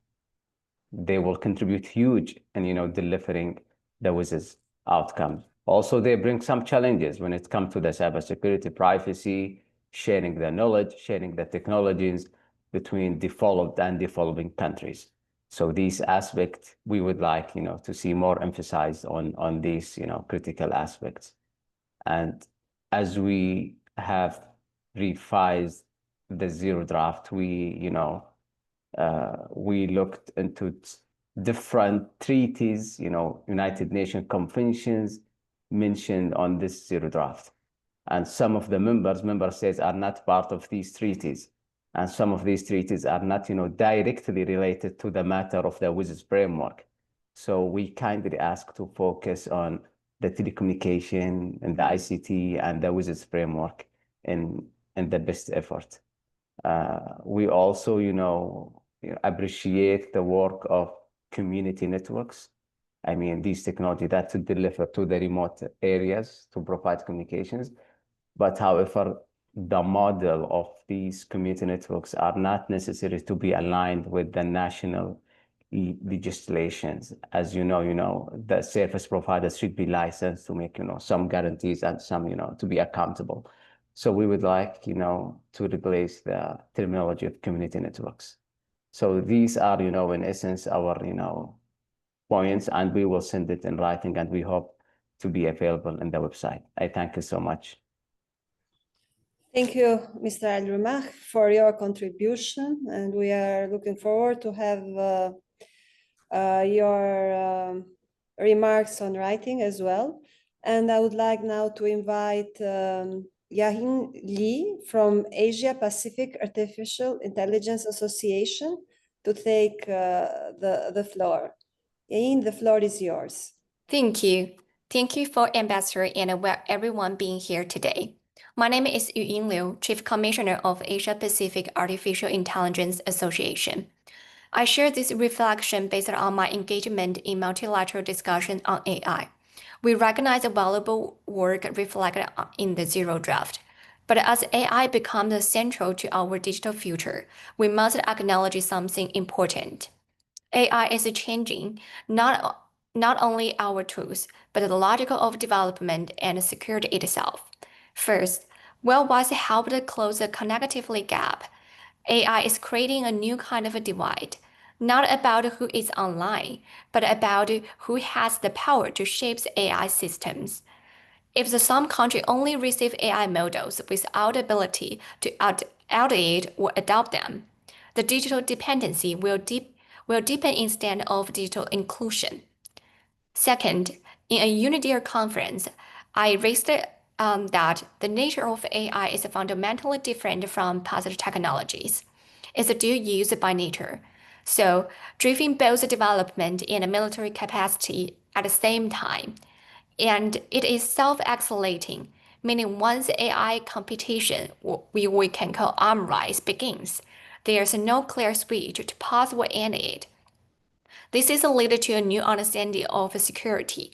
They will contribute huge in, delivering the WSIS outcomes. Also, they bring some challenges when it comes to the cybersecurity, privacy, sharing the knowledge, sharing the technologies between developed and developing countries. So these aspects we would like, to see more emphasized on these, critical aspects. And as we have revised the zero draft, we looked into different treaties, United Nations conventions mentioned on this zero draft. And some of the member states are not part of these treaties. And some of these treaties are not, directly related to the matter of the WSIS framework. So we kindly ask to focus on the telecommunication and the ICT and the WSIS framework in the best effort. We also, appreciate the work of community networks. I mean, these technology that to deliver to the remote areas to provide communications. But however, the model of these community networks are not necessary to be aligned with the national legislations. As you know, the service providers should be licensed to make, some guarantees and some, to be accountable. So we would like, to replace the terminology of community networks. So these are, in essence, our, points, and we will send it in writing, and we hope to be available in the website. I thank you so much. Thank you, Mr. Al-Rumah, for your contribution, and we are looking forward to have your remarks on writing as well. And I would like now to invite Yahin Lee from Asia Pacific Artificial Intelligence Association to take the floor. Yahin, the floor is yours. Thank you. Thank you for Ambassador and everyone being here today. My name is Yuyin Liu, Chief Commissioner of Asia Pacific Artificial Intelligence Association. I share this reflection based on my engagement in multilateral discussion on AI. We recognize the valuable work reflected in the zero draft. But as AI becomes central to our digital future, we must acknowledge something important. AI is changing not only our tools, but the logic of development and security itself. First, while WSIS helped close the connectivity gap, AI is creating a new kind of a divide, not about who is online, but about who has the power to shape AI systems. If some country only receive AI models without ability to audit or adopt them, the digital dependency will deepen instead of digital inclusion. Second, in a UNIDIR conference, I raised that the nature of AI is fundamentally different from past technologies. It's dual use by nature, so driving both development and military capacity at the same time. And it is self-escalating, meaning once AI competition, we can call arm race, begins, there's no clear switch to pause or end it. This is leading to a new understanding of security.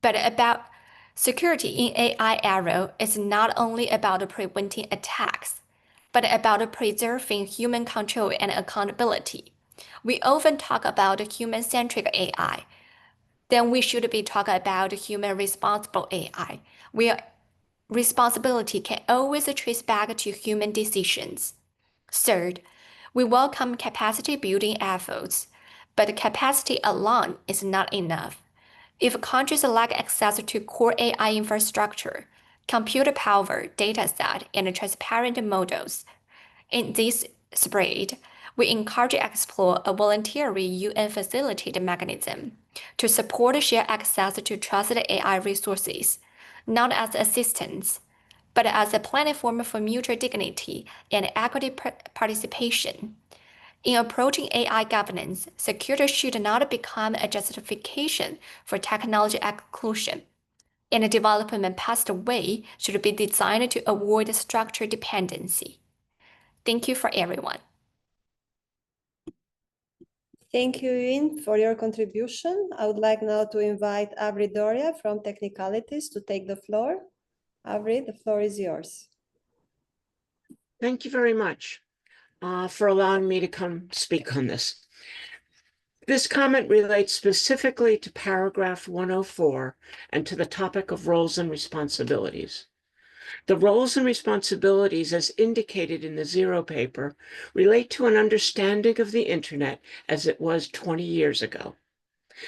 But about security in AI era is not only about preventing attacks, but about preserving human control and accountability. We often talk about human-centric AI. Then we should be talking about human-responsible AI, where responsibility can always trace back to human decisions. Third, we welcome capacity building efforts, but capacity alone is not enough. If countries lack access to core AI infrastructure, computer power, dataset, and transparent models, in this spirit, we encourage explore a voluntary UN-facilitated mechanism to support shared access to trusted AI resources, not as assistance, but as a platform for mutual dignity and equity participation. In approaching AI governance, security should not become a justification for technology exclusion, and the development pathway should be designed to avoid structural dependency. Thank you for everyone. Thank you, Yuyin, for your contribution. I would like now to invite Avri Doria from Technicalities to take the floor. Avri, the floor is yours. Thank you very much for allowing me to come speak on this. This comment relates specifically to paragraph 104 and to the topic of roles and responsibilities. The roles and responsibilities as indicated in the Zero paper relate to an understanding of the internet as it was 20 years ago.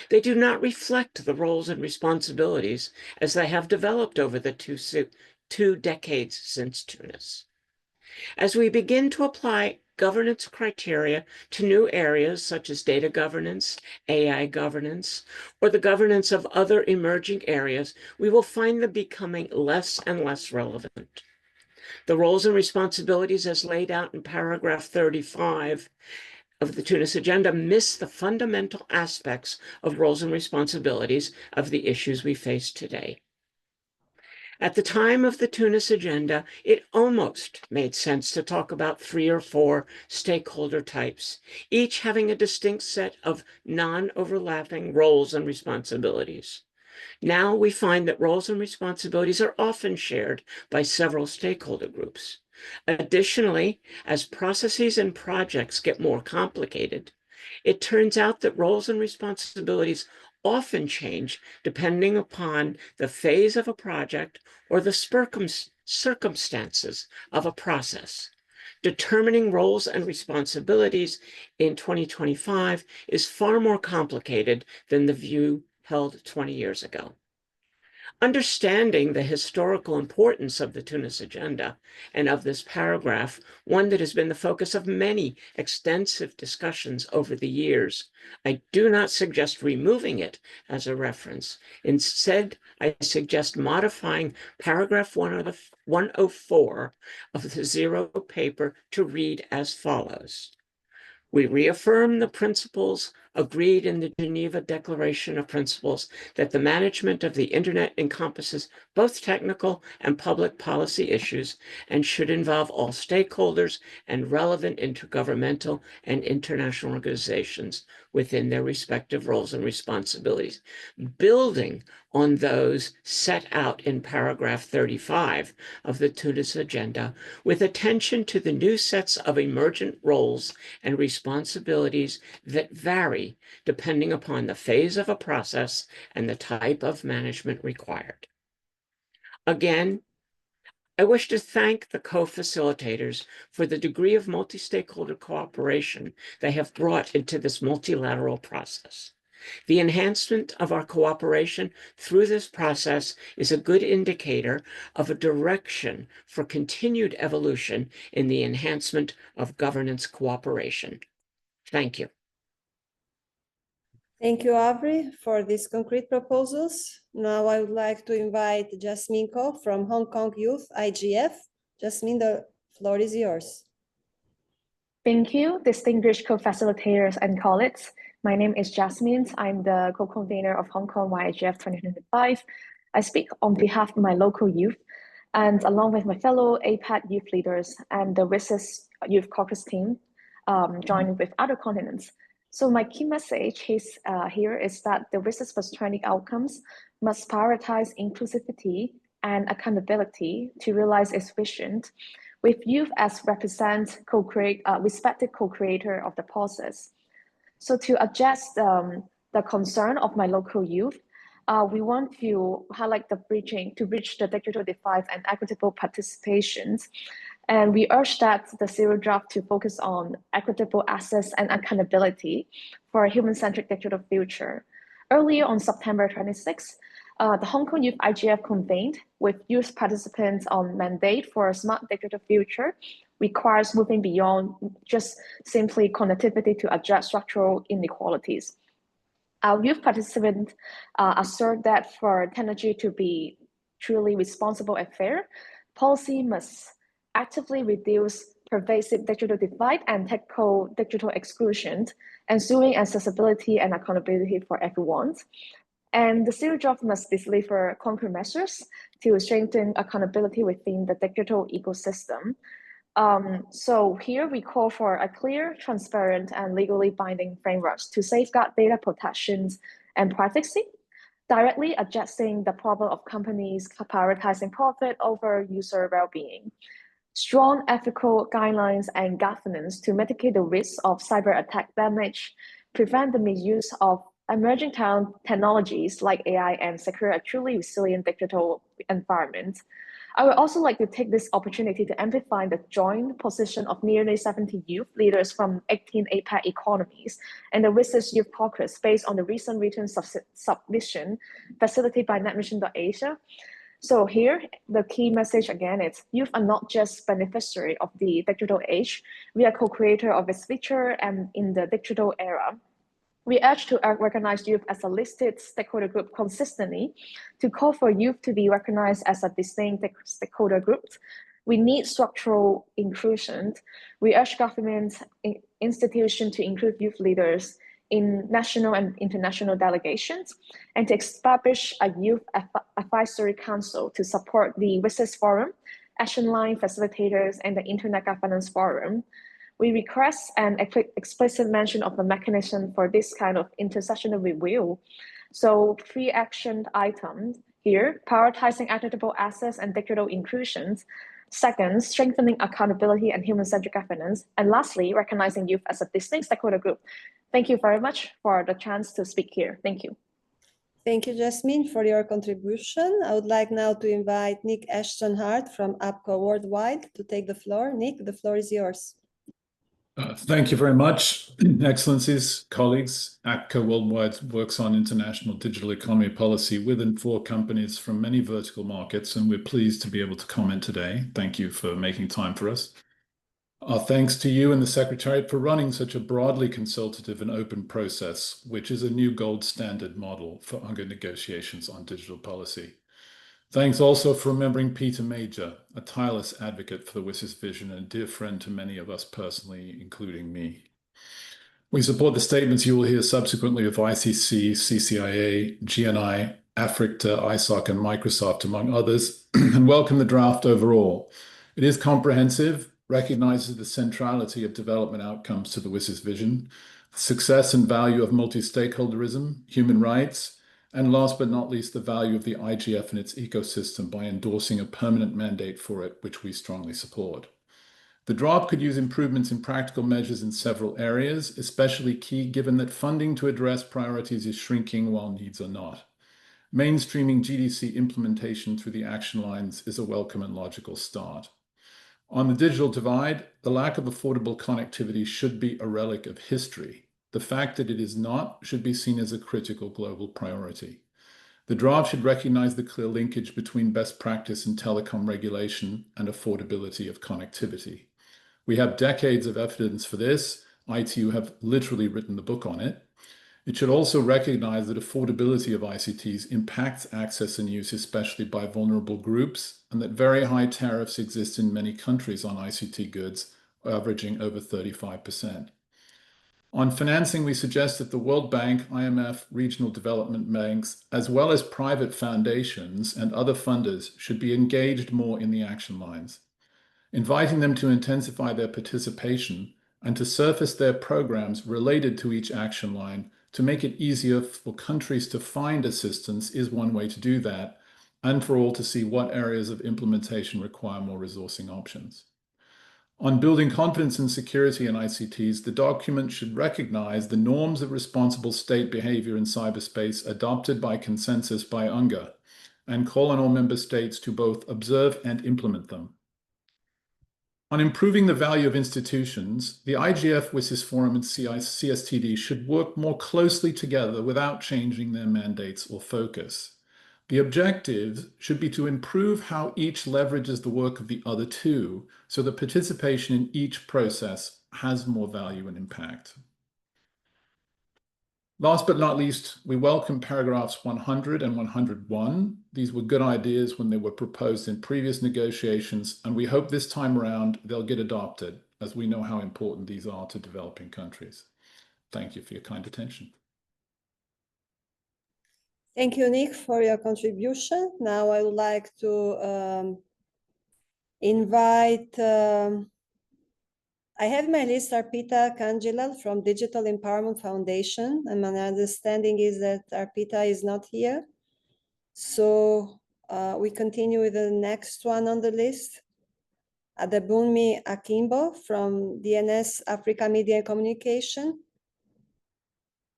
They do not reflect the roles and responsibilities as they have developed over the two decades since Tunis. As we begin to apply governance criteria to new areas such as data governance, AI governance, or the governance of other emerging areas, we will find them becoming less and less relevant. The roles and responsibilities as laid out in paragraph 35 of the Tunis Agenda miss the fundamental aspects of roles and responsibilities of the issues we face today. At the time of the Tunis Agenda, it almost made sense to talk about 3 or 4 stakeholder types, each having a distinct set of non-overlapping roles and responsibilities. Now we find that roles and responsibilities are often shared by several stakeholder groups. Additionally, as processes and projects get more complicated, it turns out that roles and responsibilities often change depending upon the phase of a project or the circumstances of a process. Determining roles and responsibilities in 2025 is far more complicated than the view held 20 years ago. Understanding the historical importance of the Tunis Agenda and of this paragraph, one that has been the focus of many extensive discussions over the years, I do not suggest removing it as a reference. Instead, I suggest modifying paragraph 104 of the Zero paper to read as follows. We reaffirm the principles agreed in the Geneva Declaration of Principles that the management of the Internet encompasses both technical and public policy issues and should involve all stakeholders and relevant intergovernmental and international organizations within their respective roles and responsibilities, building on those set out in paragraph 35 of the Tunis Agenda, with attention to the new sets of emergent roles and responsibilities that vary depending upon the phase of a process and the type of management required. Again, I wish to thank the co-facilitators for the degree of multi-stakeholder cooperation they have brought into this multilateral process. The enhancement of our cooperation through this process is a good indicator of a direction for continued evolution in the enhancement of governance cooperation. Thank you. Thank you, Avery, for these concrete proposals. Now I would like to invite Jasmine Ko from Hong Kong Youth IGF. Jasmine, the floor is yours. Thank you, distinguished co-facilitators and colleagues. My name is Jasmine. I'm the co-convener of Hong Kong YIGF 2025. I speak on behalf of my local youth and along with my fellow APAC youth leaders and the WSIS Youth Caucus team, joining with other continents. So my key message here is that the WSIS+20 outcomes must prioritize inclusivity and accountability to realize its vision, with youth as respected co-creator of the process. So to address the concern of my local youth, we want to highlight to bridge the digital divide and equitable participations. And we urge that the Zero draft to focus on equitable access and accountability for a human-centric digital future. Earlier on September 26, the Hong Kong Youth IGF convened with youth participants on mandate for a smart digital future requires moving beyond just simply connectivity to address structural inequalities. Our youth participants assert that for technology to be truly responsible and fair, policy must actively reduce pervasive digital divide and tackle digital exclusion, ensuring accessibility and accountability for everyone. And the Zero draft must deliver concrete measures to strengthen accountability within the digital ecosystem. So here we call for a clear, transparent, and legally binding frameworks to safeguard data protections and privacy, directly addressing the problem of companies prioritizing profit over user well-being. Strong ethical guidelines and governance to mitigate the risk of cyber attack damage, prevent the misuse of emerging technologies like AI, and secure a truly resilient digital environment. I would also like to take this opportunity to amplify the joint position of nearly 70 youth leaders from 18 APAC economies and the WSIS Youth Caucus based on the recent written submission facilitated by NetMission.Asia. So here, the key message again is youth are not just beneficiary of the digital age, we are co-creator of its future and in the digital era. We urge to recognize youth as a listed stakeholder group consistently, to call for youth to be recognized as a distinct stakeholder group. We need structural inclusion. We urge government institutions to include youth leaders in national and international delegations, and to establish a youth advisory council to support the WSIS Forum, Action Line facilitators, and the Internet Governance Forum. We request an explicit mention of the mechanism for this kind of intersessional review. So 3 action items here: prioritizing equitable access and digital inclusions. Second, strengthening accountability and human-centric governance. And lastly, recognizing youth as a distinct stakeholder group. Thank you very much for the chance to speak here. Thank you. Thank you, Jasmine, for your contribution. I would like now to invite Nick Ashton-Hart from APCO Worldwide to take the floor. Nick, the floor is yours. Thank you very much, Excellencies, colleagues. APCO Worldwide works on international digital economy policy with and for companies from many vertical markets, and we're pleased to be able to comment today. Thank you for making time for us. Our thanks to you and the Secretariat for running such a broadly consultative and open process, which is a new gold standard model for UNGA negotiations on digital policy. Thanks also for remembering Peter Major, a tireless advocate for the WSIS vision and a dear friend to many of us personally, including me. We support the statements you will hear subsequently of ICC, CCIA, GNI, Africa, ISOC, and Microsoft, among others, and welcome the draft overall. It is comprehensive, recognizes the centrality of development outcomes to the WSIS vision, the success and value of multi-stakeholderism, human rights, and last but not least, the value of the IGF and its ecosystem by endorsing a permanent mandate for it, which we strongly support. The draft could use improvements in practical measures in several areas, especially key given that funding to address priorities is shrinking while needs are not. Mainstreaming GDC implementation through the action lines is a welcome and logical start. On the digital divide, the lack of affordable connectivity should be a relic of history. The fact that it is not should be seen as a critical global priority. The draft should recognize the clear linkage between best practice in telecom regulation and affordability of connectivity. We have decades of evidence for this. ITU have literally written the book on it. It should also recognize that affordability of ICTs impacts access and use, especially by vulnerable groups, and that very high tariffs exist in many countries on ICT goods, averaging over 35%. On financing, we suggest that the World Bank, IMF, regional development banks, as well as private foundations and other funders should be engaged more in the action lines, inviting them to intensify their participation and to surface their programs related to each action line to make it easier for countries to find assistance is one way to do that, and for all to see what areas of implementation require more resourcing options. On building confidence and security in ICTs, the document should recognize the norms of responsible state behavior in cyberspace adopted by consensus by UNGA, and call on all member states to both observe and implement them. On improving the value of institutions, the IGF, WSIS Forum, and CSTD should work more closely together without changing their mandates or focus. The objective should be to improve how each leverages the work of the other two, so that participation in each process has more value and impact. Last but not least, we welcome paragraphs 100 and 101. These were good ideas when they were proposed in previous negotiations, and we hope this time around they'll get adopted, as we know how important these are to developing countries. Thank you for your kind attention. Thank you, Nick, for your contribution. Now I would like to invite, I have my list, Arpita Kanjilal from Digital Empowerment Foundation, and my understanding is that Arpita is not here. So we continue with the next one on the list. Adebunmi Akimbo from DNS Africa Media and Communication,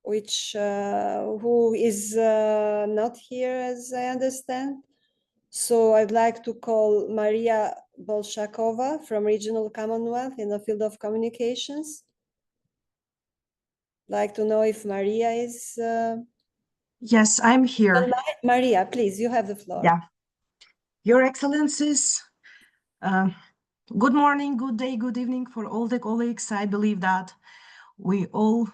which who is not here, as I understand. So I'd like to call Maria Bolshakova from Regional Commonwealth in the field of communications. Like to know if Maria is Yes, I'm here. online. Maria, please, you have the floor. Yeah. Your Excellencies, good morning, good day, good evening for all the colleagues. I believe that we all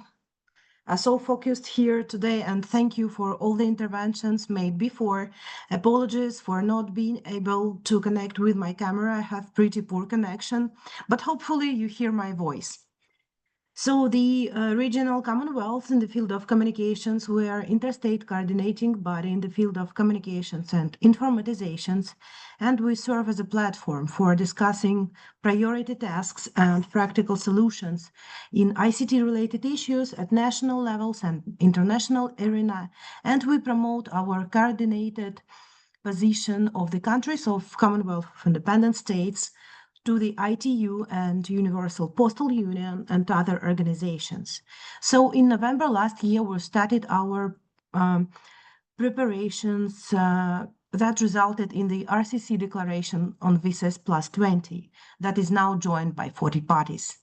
are so focused here today, and thank you for all the interventions made before. Apologies for not being able to connect with my camera. I have pretty poor connection, but hopefully you hear my voice. So the Regional Commonwealth in the field of communications, we are interstate coordinating body in the field of communications and informatizations, and we serve as a platform for discussing priority tasks and practical solutions in ICT-related issues at national levels and international arena, and we promote our coordinated position of the countries of Commonwealth of Independent States to the ITU and Universal Postal Union and other organizations. So in November last year, we started our preparations that resulted in the RCC declaration on WSIS+20 that is now joined by 40 parties.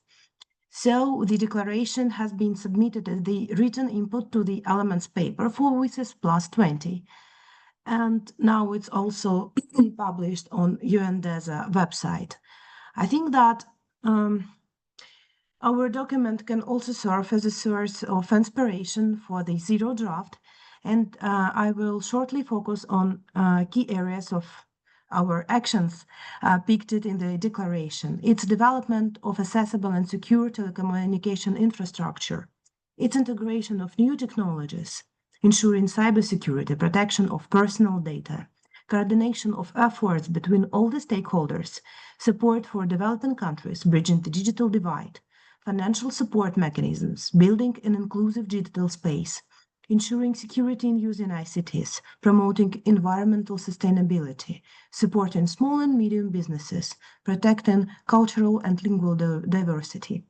So the declaration has been submitted as the written input to the elements paper for WSIS+20. And now it's also published on UNDESA website. I think that our document can also serve as a source of inspiration for the zero draft, and I will shortly focus on key areas of our actions pictured in the declaration. Its development of accessible and secure telecommunication infrastructure, its integration of new technologies, ensuring cybersecurity, protection of personal data, coordination of efforts between all the stakeholders, support for developing countries, bridging the digital divide, financial support mechanisms, building an inclusive digital space, ensuring security in using ICTs, promoting environmental sustainability, supporting small and medium businesses, protecting cultural and lingual diversity.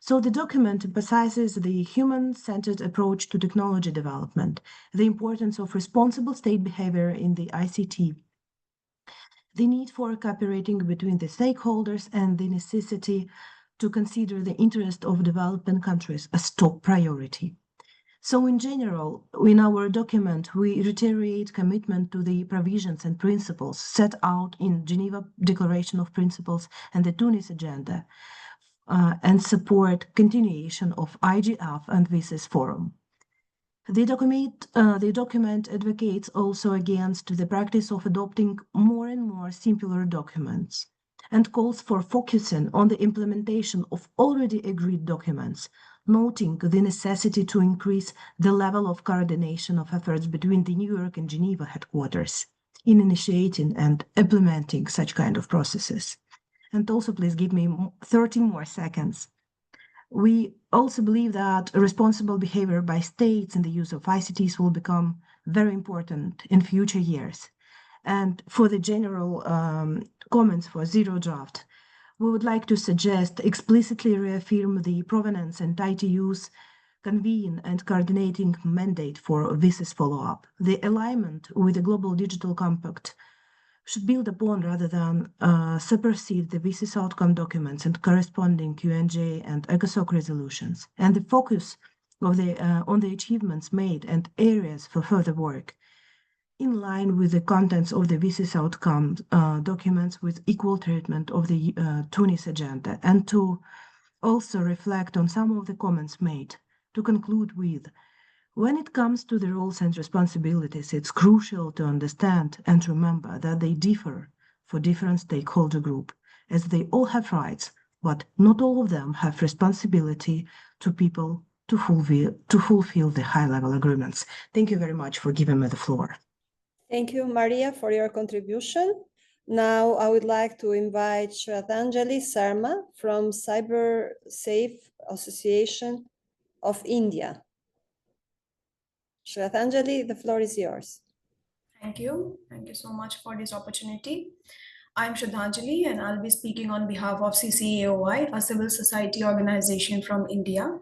So the document emphasizes the human-centered approach to technology development, the importance of responsible state behavior in the ICT, the need for cooperating between the stakeholders, and the necessity to consider the interest of developing countries as top priority. So in general, in our document, we reiterate commitment to the provisions and principles set out in Geneva Declaration of Principles and the Tunis Agenda, and support continuation of IGF and WSIS Forum. The document advocates also against the practice of adopting more and more simpler documents and calls for focusing on the implementation of already agreed documents, noting the necessity to increase the level of coordination of efforts between the New York and Geneva headquarters in initiating and implementing such kind of processes. And also, please give me 30 more seconds. We also believe that responsible behavior by states in the use of ICTs will become very important in future years. And for the general comments for zero draft, we would like to suggest explicitly reaffirm the provenance and ITU's convene and coordinating mandate for WSIS follow-up. The alignment with the Global Digital Compact should build upon rather than supersede the WSIS outcome documents and corresponding QNJ and ECOSOC resolutions, and the focus of on the achievements made and areas for further work, in line with the contents of the WSIS outcome documents with equal treatment of the Tunis agenda, and to also reflect on some of the comments made. To conclude with, when it comes to the roles and responsibilities, it's crucial to understand and remember that they differ for different stakeholder groups, as they all have rights, but not all of them have responsibility to people to fulfill the high-level agreements. Thank you very much for giving me the floor. Thank you, Maria, for your contribution. Now I would like to invite Shraddhanjali Sarma from Cyber Safe Association of India. Shraddhanjali, the floor is yours. Thank you. Thank you so much for this opportunity. I'm Shraddhanjali, and I'll be speaking on behalf of CCAOI, a civil society organization from India.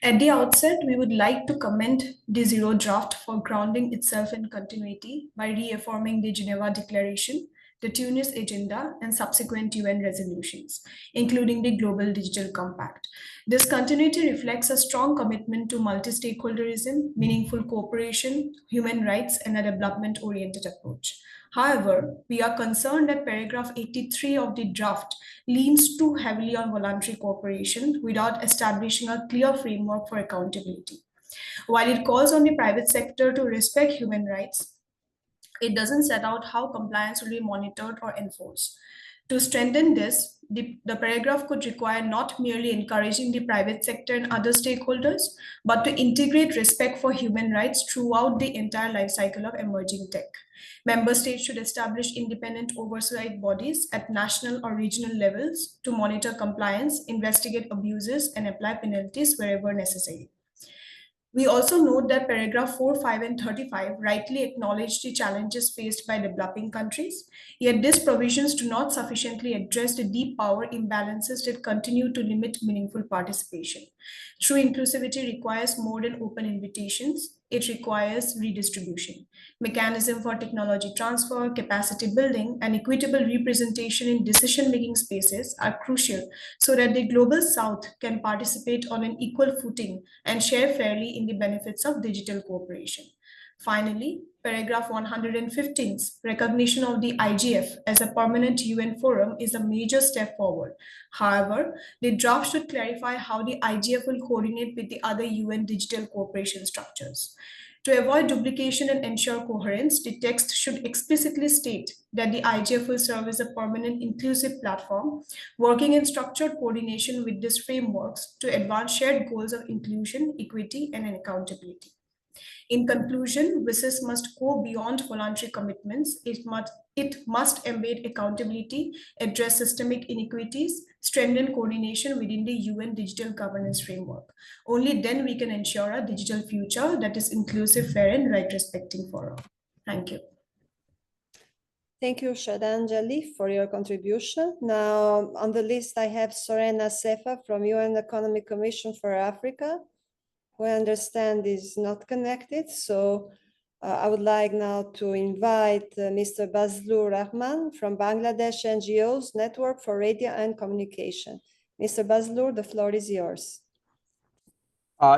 At the outset, we would like to commend the Zero Draft for grounding itself in continuity by reaffirming the Geneva Declaration, the Tunis Agenda, and subsequent UN resolutions, including the Global Digital Compact. This continuity reflects a strong commitment to multi-stakeholderism, meaningful cooperation, human rights, and a development-oriented approach. However, we are concerned that paragraph 83 of the draft leans too heavily on voluntary cooperation without establishing a clear framework for accountability. While it calls on the private sector to respect human rights, it doesn't set out how compliance will be monitored or enforced. To strengthen this, the paragraph could require not merely encouraging the private sector and other stakeholders, but to integrate respect for human rights throughout the entire life cycle of emerging tech. Member states should establish independent oversight bodies at national or regional levels to monitor compliance, investigate abuses, and apply penalties wherever necessary. We also note that paragraph 4, 5, and 35 rightly acknowledge the challenges faced by developing countries, yet these provisions do not sufficiently address the deep power imbalances that continue to limit meaningful participation. True inclusivity requires more than open invitations. It requires redistribution. Mechanism for technology transfer, capacity building, and equitable representation in decision-making spaces are crucial so that the global south can participate on an equal footing and share fairly in the benefits of digital cooperation. Finally, paragraph 115's recognition of the IGF as a permanent UN forum is a major step forward. However, the draft should clarify how the IGF will coordinate with the other UN digital cooperation structures. To avoid duplication and ensure coherence, the text should explicitly state that the IGF will serve as a permanent inclusive platform, working in structured coordination with these frameworks to advance shared goals of inclusion, equity, and accountability. In conclusion, WSIS must go beyond voluntary commitments. It must embed accountability, address systemic inequities, strengthen coordination within the UN digital governance framework. Only then we can ensure a digital future that is inclusive, fair, and right-respecting for all. Thank you. Thank you, Shraddhanjali, for your contribution. Now, on the list, I have Sorena Sefa from UN Economic Commission for Africa, who I understand is not connected. So I would like now to invite Mr. Bazlur Rahman from Bangladesh NGOs Network for Radio and Communication. Mr. Bazlur, the floor is yours.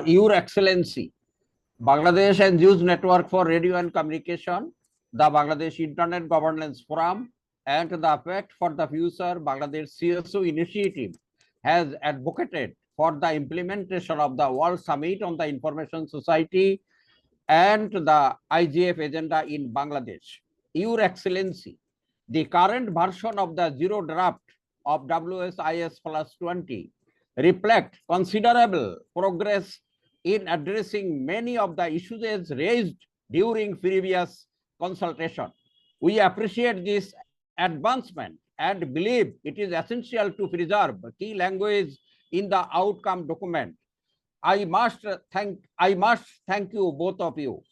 Your Excellency, Bangladesh NGOs Network for Radio and Communication, the Bangladesh Internet Governance Forum, and the Pact for the Future Bangladesh CSO initiative has advocated for the implementation of the World Summit on the Information Society and the IGF agenda in Bangladesh. Your Excellency, the current version of the Zero Draft of WSIS+20 reflect considerable progress in addressing many of the issues raised during previous consultation. We appreciate this advancement and believe it is essential to preserve key language in the outcome document. I must thank you, both of you.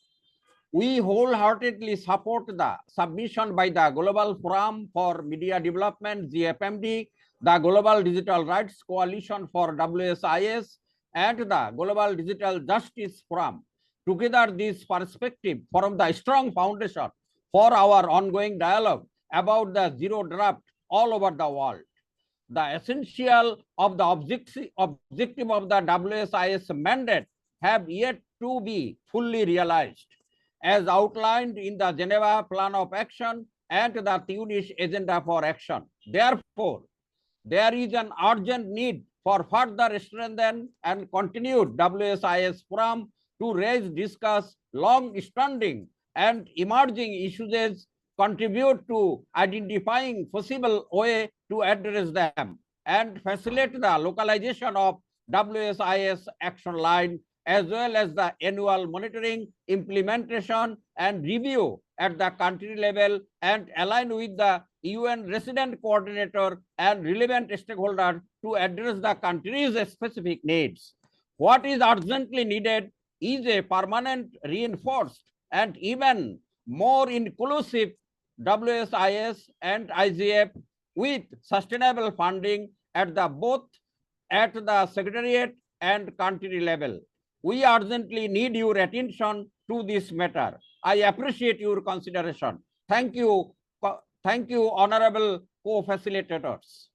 We wholeheartedly support the submission by the Global Forum for Media Development, GFMD, the Global Digital Rights Coalition for WSIS, and the Global Digital Justice Forum. Together, this perspective form the strong foundation for our ongoing dialogue about the Zero Draft all over the world. The essential of the objective of the WSIS mandate have yet to be fully realized, as outlined in the Geneva Plan of Action and the Tunis Agenda for Action. Therefore, there is an urgent need for further strengthened and continued WSIS forum to raise, discuss long-standing and emerging issues, contribute to identifying possible way to address them, and facilitate the localization of WSIS action line, as well as the annual monitoring, implementation, and review at the country level, and align with the UN resident coordinator and relevant stakeholders to address the country's specific needs. What is urgently needed is a permanent, reinforced, and even more inclusive WSIS and IGF with sustainable funding at the both at the Secretariat and country level. We urgently need your attention to this matter. I appreciate your consideration. Thank you, honorable co-facilitators.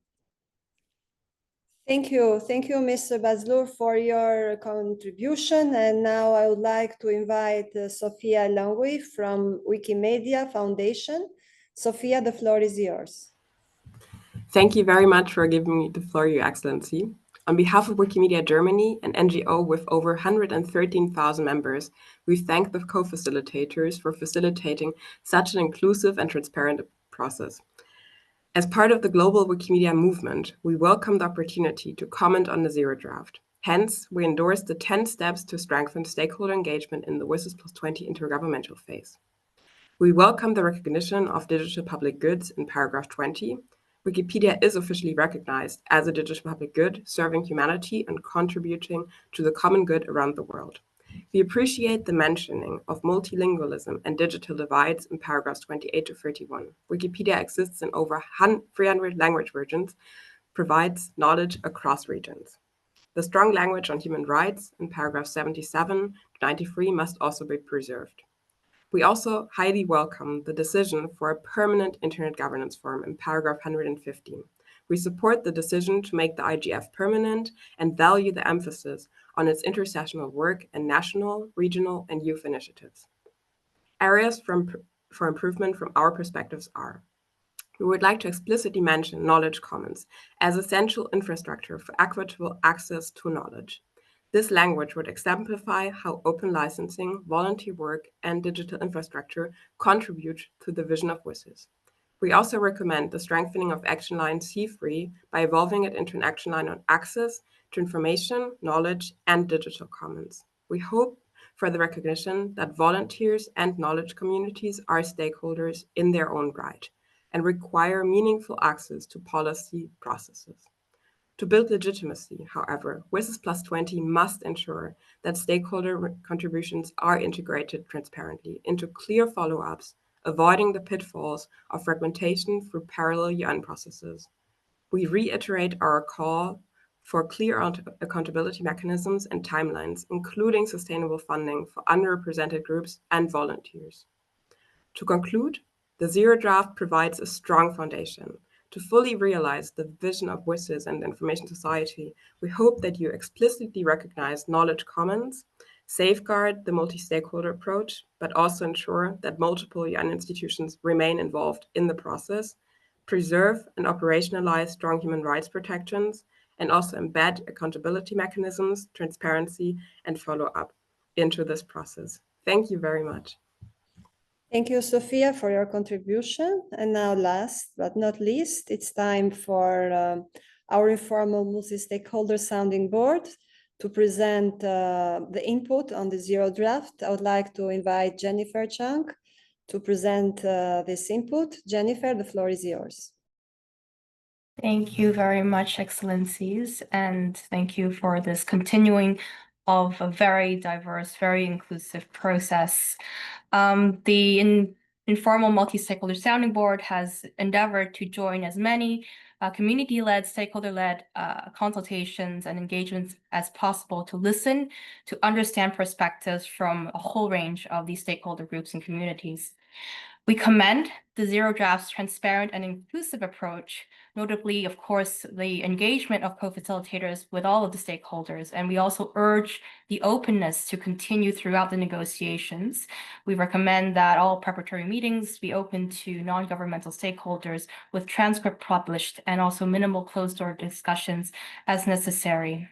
Thank you, Mr. Bazlur, for your contribution. And now I would like to invite Sofia Langui from Wikimedia Foundation. Sofia, the floor is yours. Thank you very much for giving me the floor, Your Excellency. On behalf of Wikimedia Germany, an NGO with over 113,000 members, we thank the co-facilitators for facilitating such an inclusive and transparent process. As part of the global Wikimedia movement, we welcome the opportunity to comment on the Zero Draft. Hence, we endorse the 10 steps to strengthen stakeholder engagement in the WSIS+20 intergovernmental phase. We welcome the recognition of digital public goods in paragraph 20. Wikipedia is officially recognized as a digital public good, serving humanity and contributing to the common good around the world. We appreciate the mentioning of multilingualism and digital divides in paragraphs 28 to 31. Wikipedia exists in over 300 language versions, provides knowledge across regions. The strong language on human rights in paragraph 77 to 93 must also be preserved. We also highly welcome the decision for a permanent Internet Governance Forum in paragraph 115. We support the decision to make the IGF permanent and value the emphasis on its intersessional work and national, regional, and youth initiatives. Areas for improvement from our perspectives are: we would like to explicitly mention knowledge commons as essential infrastructure for equitable access to knowledge. This language would exemplify how open licensing, volunteer work, and digital infrastructure contribute to the vision of WSIS. We also recommend the strengthening of Action Line C3 by evolving it into an action line on access to information, knowledge, and digital commons. We hope for the recognition that volunteers and knowledge communities are stakeholders in their own right and require meaningful access to policy processes. To build legitimacy, however, WSIS+20 must ensure that stakeholder contributions are integrated transparently into clear follow-ups, avoiding the pitfalls of fragmentation through parallel UN processes. We reiterate our call for clear accountability mechanisms and timelines, including sustainable funding for underrepresented groups and volunteers. To conclude, the Zero Draft provides a strong foundation. To fully realize the vision of WSIS and the information society, we hope that you explicitly recognize knowledge commons, safeguard the multi-stakeholder approach, but also ensure that multiple UN institutions remain involved in the process, preserve and operationalize strong human rights protections, and also embed accountability mechanisms, transparency, and follow-up into this process. Thank you very much. Thank you, Sophia, for your contribution. And now, last but not least, it's time for our informal multi-stakeholder sounding board to present the input on the Zero Draft. I would like to invite Jennifer Chung to present this input. Jennifer, the floor is yours. Thank you very much, Excellencies, and thank you for this continuing of a very diverse, very inclusive process. The informal multi-stakeholder sounding board has endeavored to join as many community-led, stakeholder-led consultations and engagements as possible to listen, to understand perspectives from a whole range of these stakeholder groups and communities. We commend the Zero Draft's transparent and inclusive approach, notably, of course, the engagement of co-facilitators with all of the stakeholders, and we also urge the openness to continue throughout the negotiations. We recommend that all preparatory meetings be open to non-governmental stakeholders with transcript published and also minimal closed-door discussions as necessary.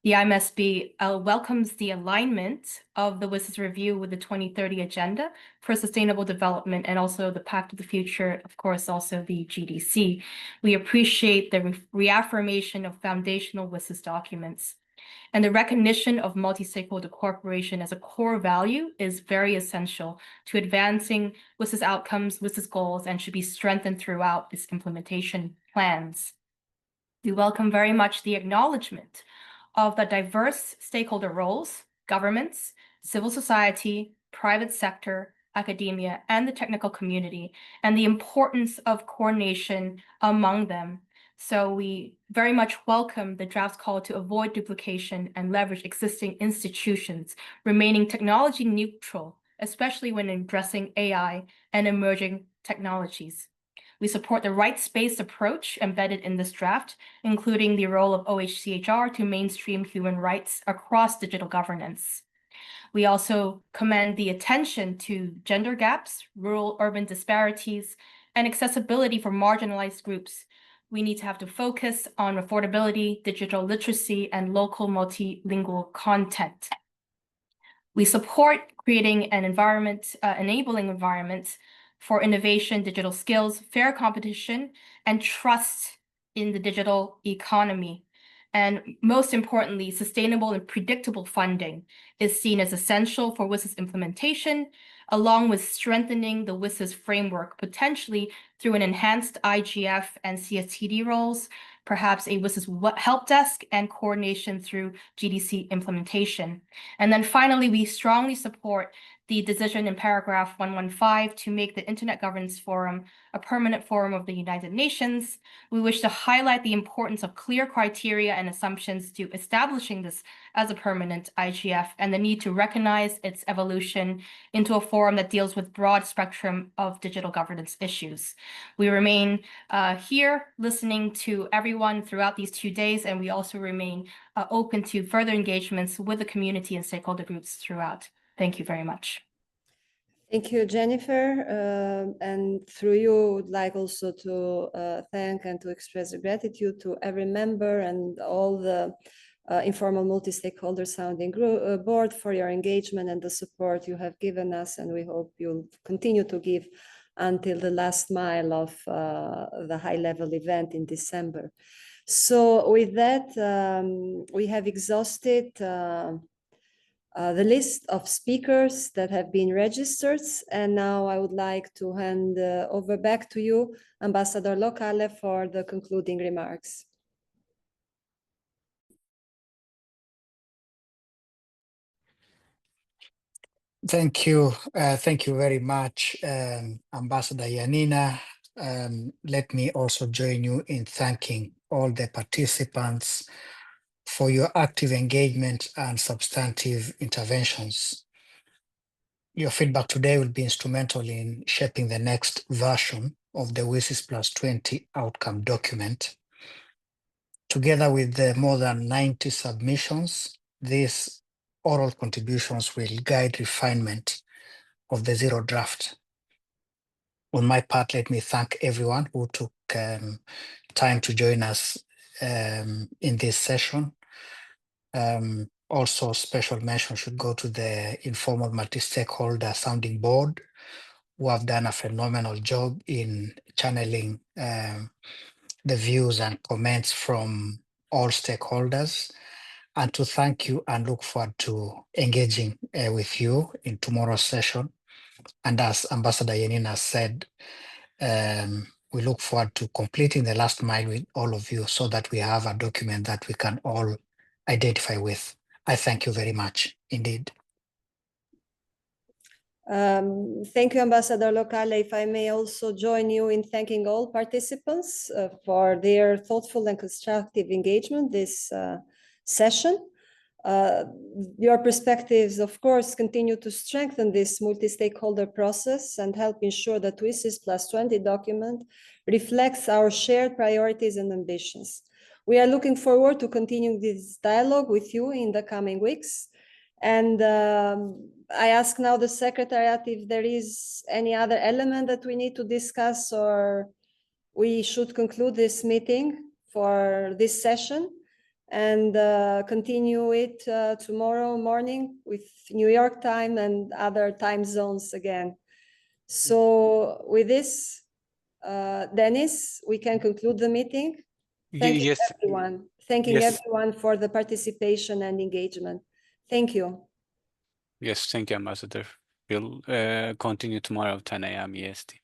The IMSB welcomes the alignment of the WSIS review with the 2030 Agenda for Sustainable Development and also the Pact of the Future, of course, also the GDC. We appreciate the reaffirmation of foundational WSIS documents. And the recognition of multi-stakeholder cooperation as a core value is very essential to advancing WSIS outcomes, WSIS goals, and should be strengthened throughout its implementation plans. We welcome very much the acknowledgement of the diverse stakeholder roles, governments, civil society, private sector, academia, and the technical community, and the importance of coordination among them. So we very much welcome the draft's call to avoid duplication and leverage existing institutions, remaining technology neutral, especially when addressing AI and emerging technologies. We support the rights-based approach embedded in this draft, including the role of OHCHR to mainstream human rights across digital governance. We also commend the attention to gender gaps, rural-urban disparities, and accessibility for marginalized groups. We need to have to focus on affordability, digital literacy, and local multilingual content. We support creating an environment, enabling environment for innovation, digital skills, fair competition, and trust in the digital economy. And most importantly, sustainable and predictable funding is seen as essential for WSIS implementation, along with strengthening the WSIS framework, potentially through an enhanced IGF and CSTD roles, perhaps a WSIS help desk, and coordination through GDC implementation. And then finally, we strongly support the decision in paragraph 115 to make the Internet Governance Forum a permanent forum of the United Nations. We wish to highlight the importance of clear criteria and assumptions to establishing this as a permanent IGF and the need to recognize its evolution into a forum that deals with broad spectrum of digital governance issues. We remain here listening to everyone throughout these 2 days, and we also remain open to further engagements with the community and stakeholder groups throughout. Thank you very much. Thank you, Jennifer. And through you, would like also to thank and to express gratitude to every member and all the informal multi-stakeholder sounding board for your engagement and the support you have given us. And we hope you'll continue to give until the last mile of the high-level event in December. So with that, we have exhausted the list of speakers that have been registered. And now I would like to hand over back to you, Ambassador Locale, for the concluding remarks. Thank you. Thank you very much, Ambassador Yanina. Let me also join you in thanking all the participants for your active engagement and substantive interventions. Your feedback today will be instrumental in shaping the next version of the WSIS+20 outcome document. Together with the more than 90 submissions, these oral contributions will guide refinement of the zero draft. On my part, let me thank everyone who took time to join us in this session. Also, special mention should go to the informal multi-stakeholder sounding board, who have done a phenomenal job in channeling the views and comments from all stakeholders, and to thank you and look forward to engaging with you in tomorrow's session. And as Ambassador Yanina said, we look forward to completing the last mile with all of you so that we have a document that we can all identify with. I thank you very much indeed. Thank you, Ambassador Locale. If I may also join you in thanking all participants for their thoughtful and constructive engagement this session. Your perspectives, of course, continue to strengthen this multi-stakeholder process and help ensure that WSIS+20 document reflects our shared priorities and ambitions. We are looking forward to continuing this dialogue with you in the coming weeks. And I ask now the Secretariat if there is any other element that we need to discuss, or we should conclude this meeting for this session and continue it tomorrow morning with New York time and other time zones again. So with this, Dennis, we can conclude the meeting. Thank you, everyone. Thanking everyone for the participation and engagement. Thank you. Yes, thank you, Ambassador. We'll continue tomorrow at 10 a.m. EST.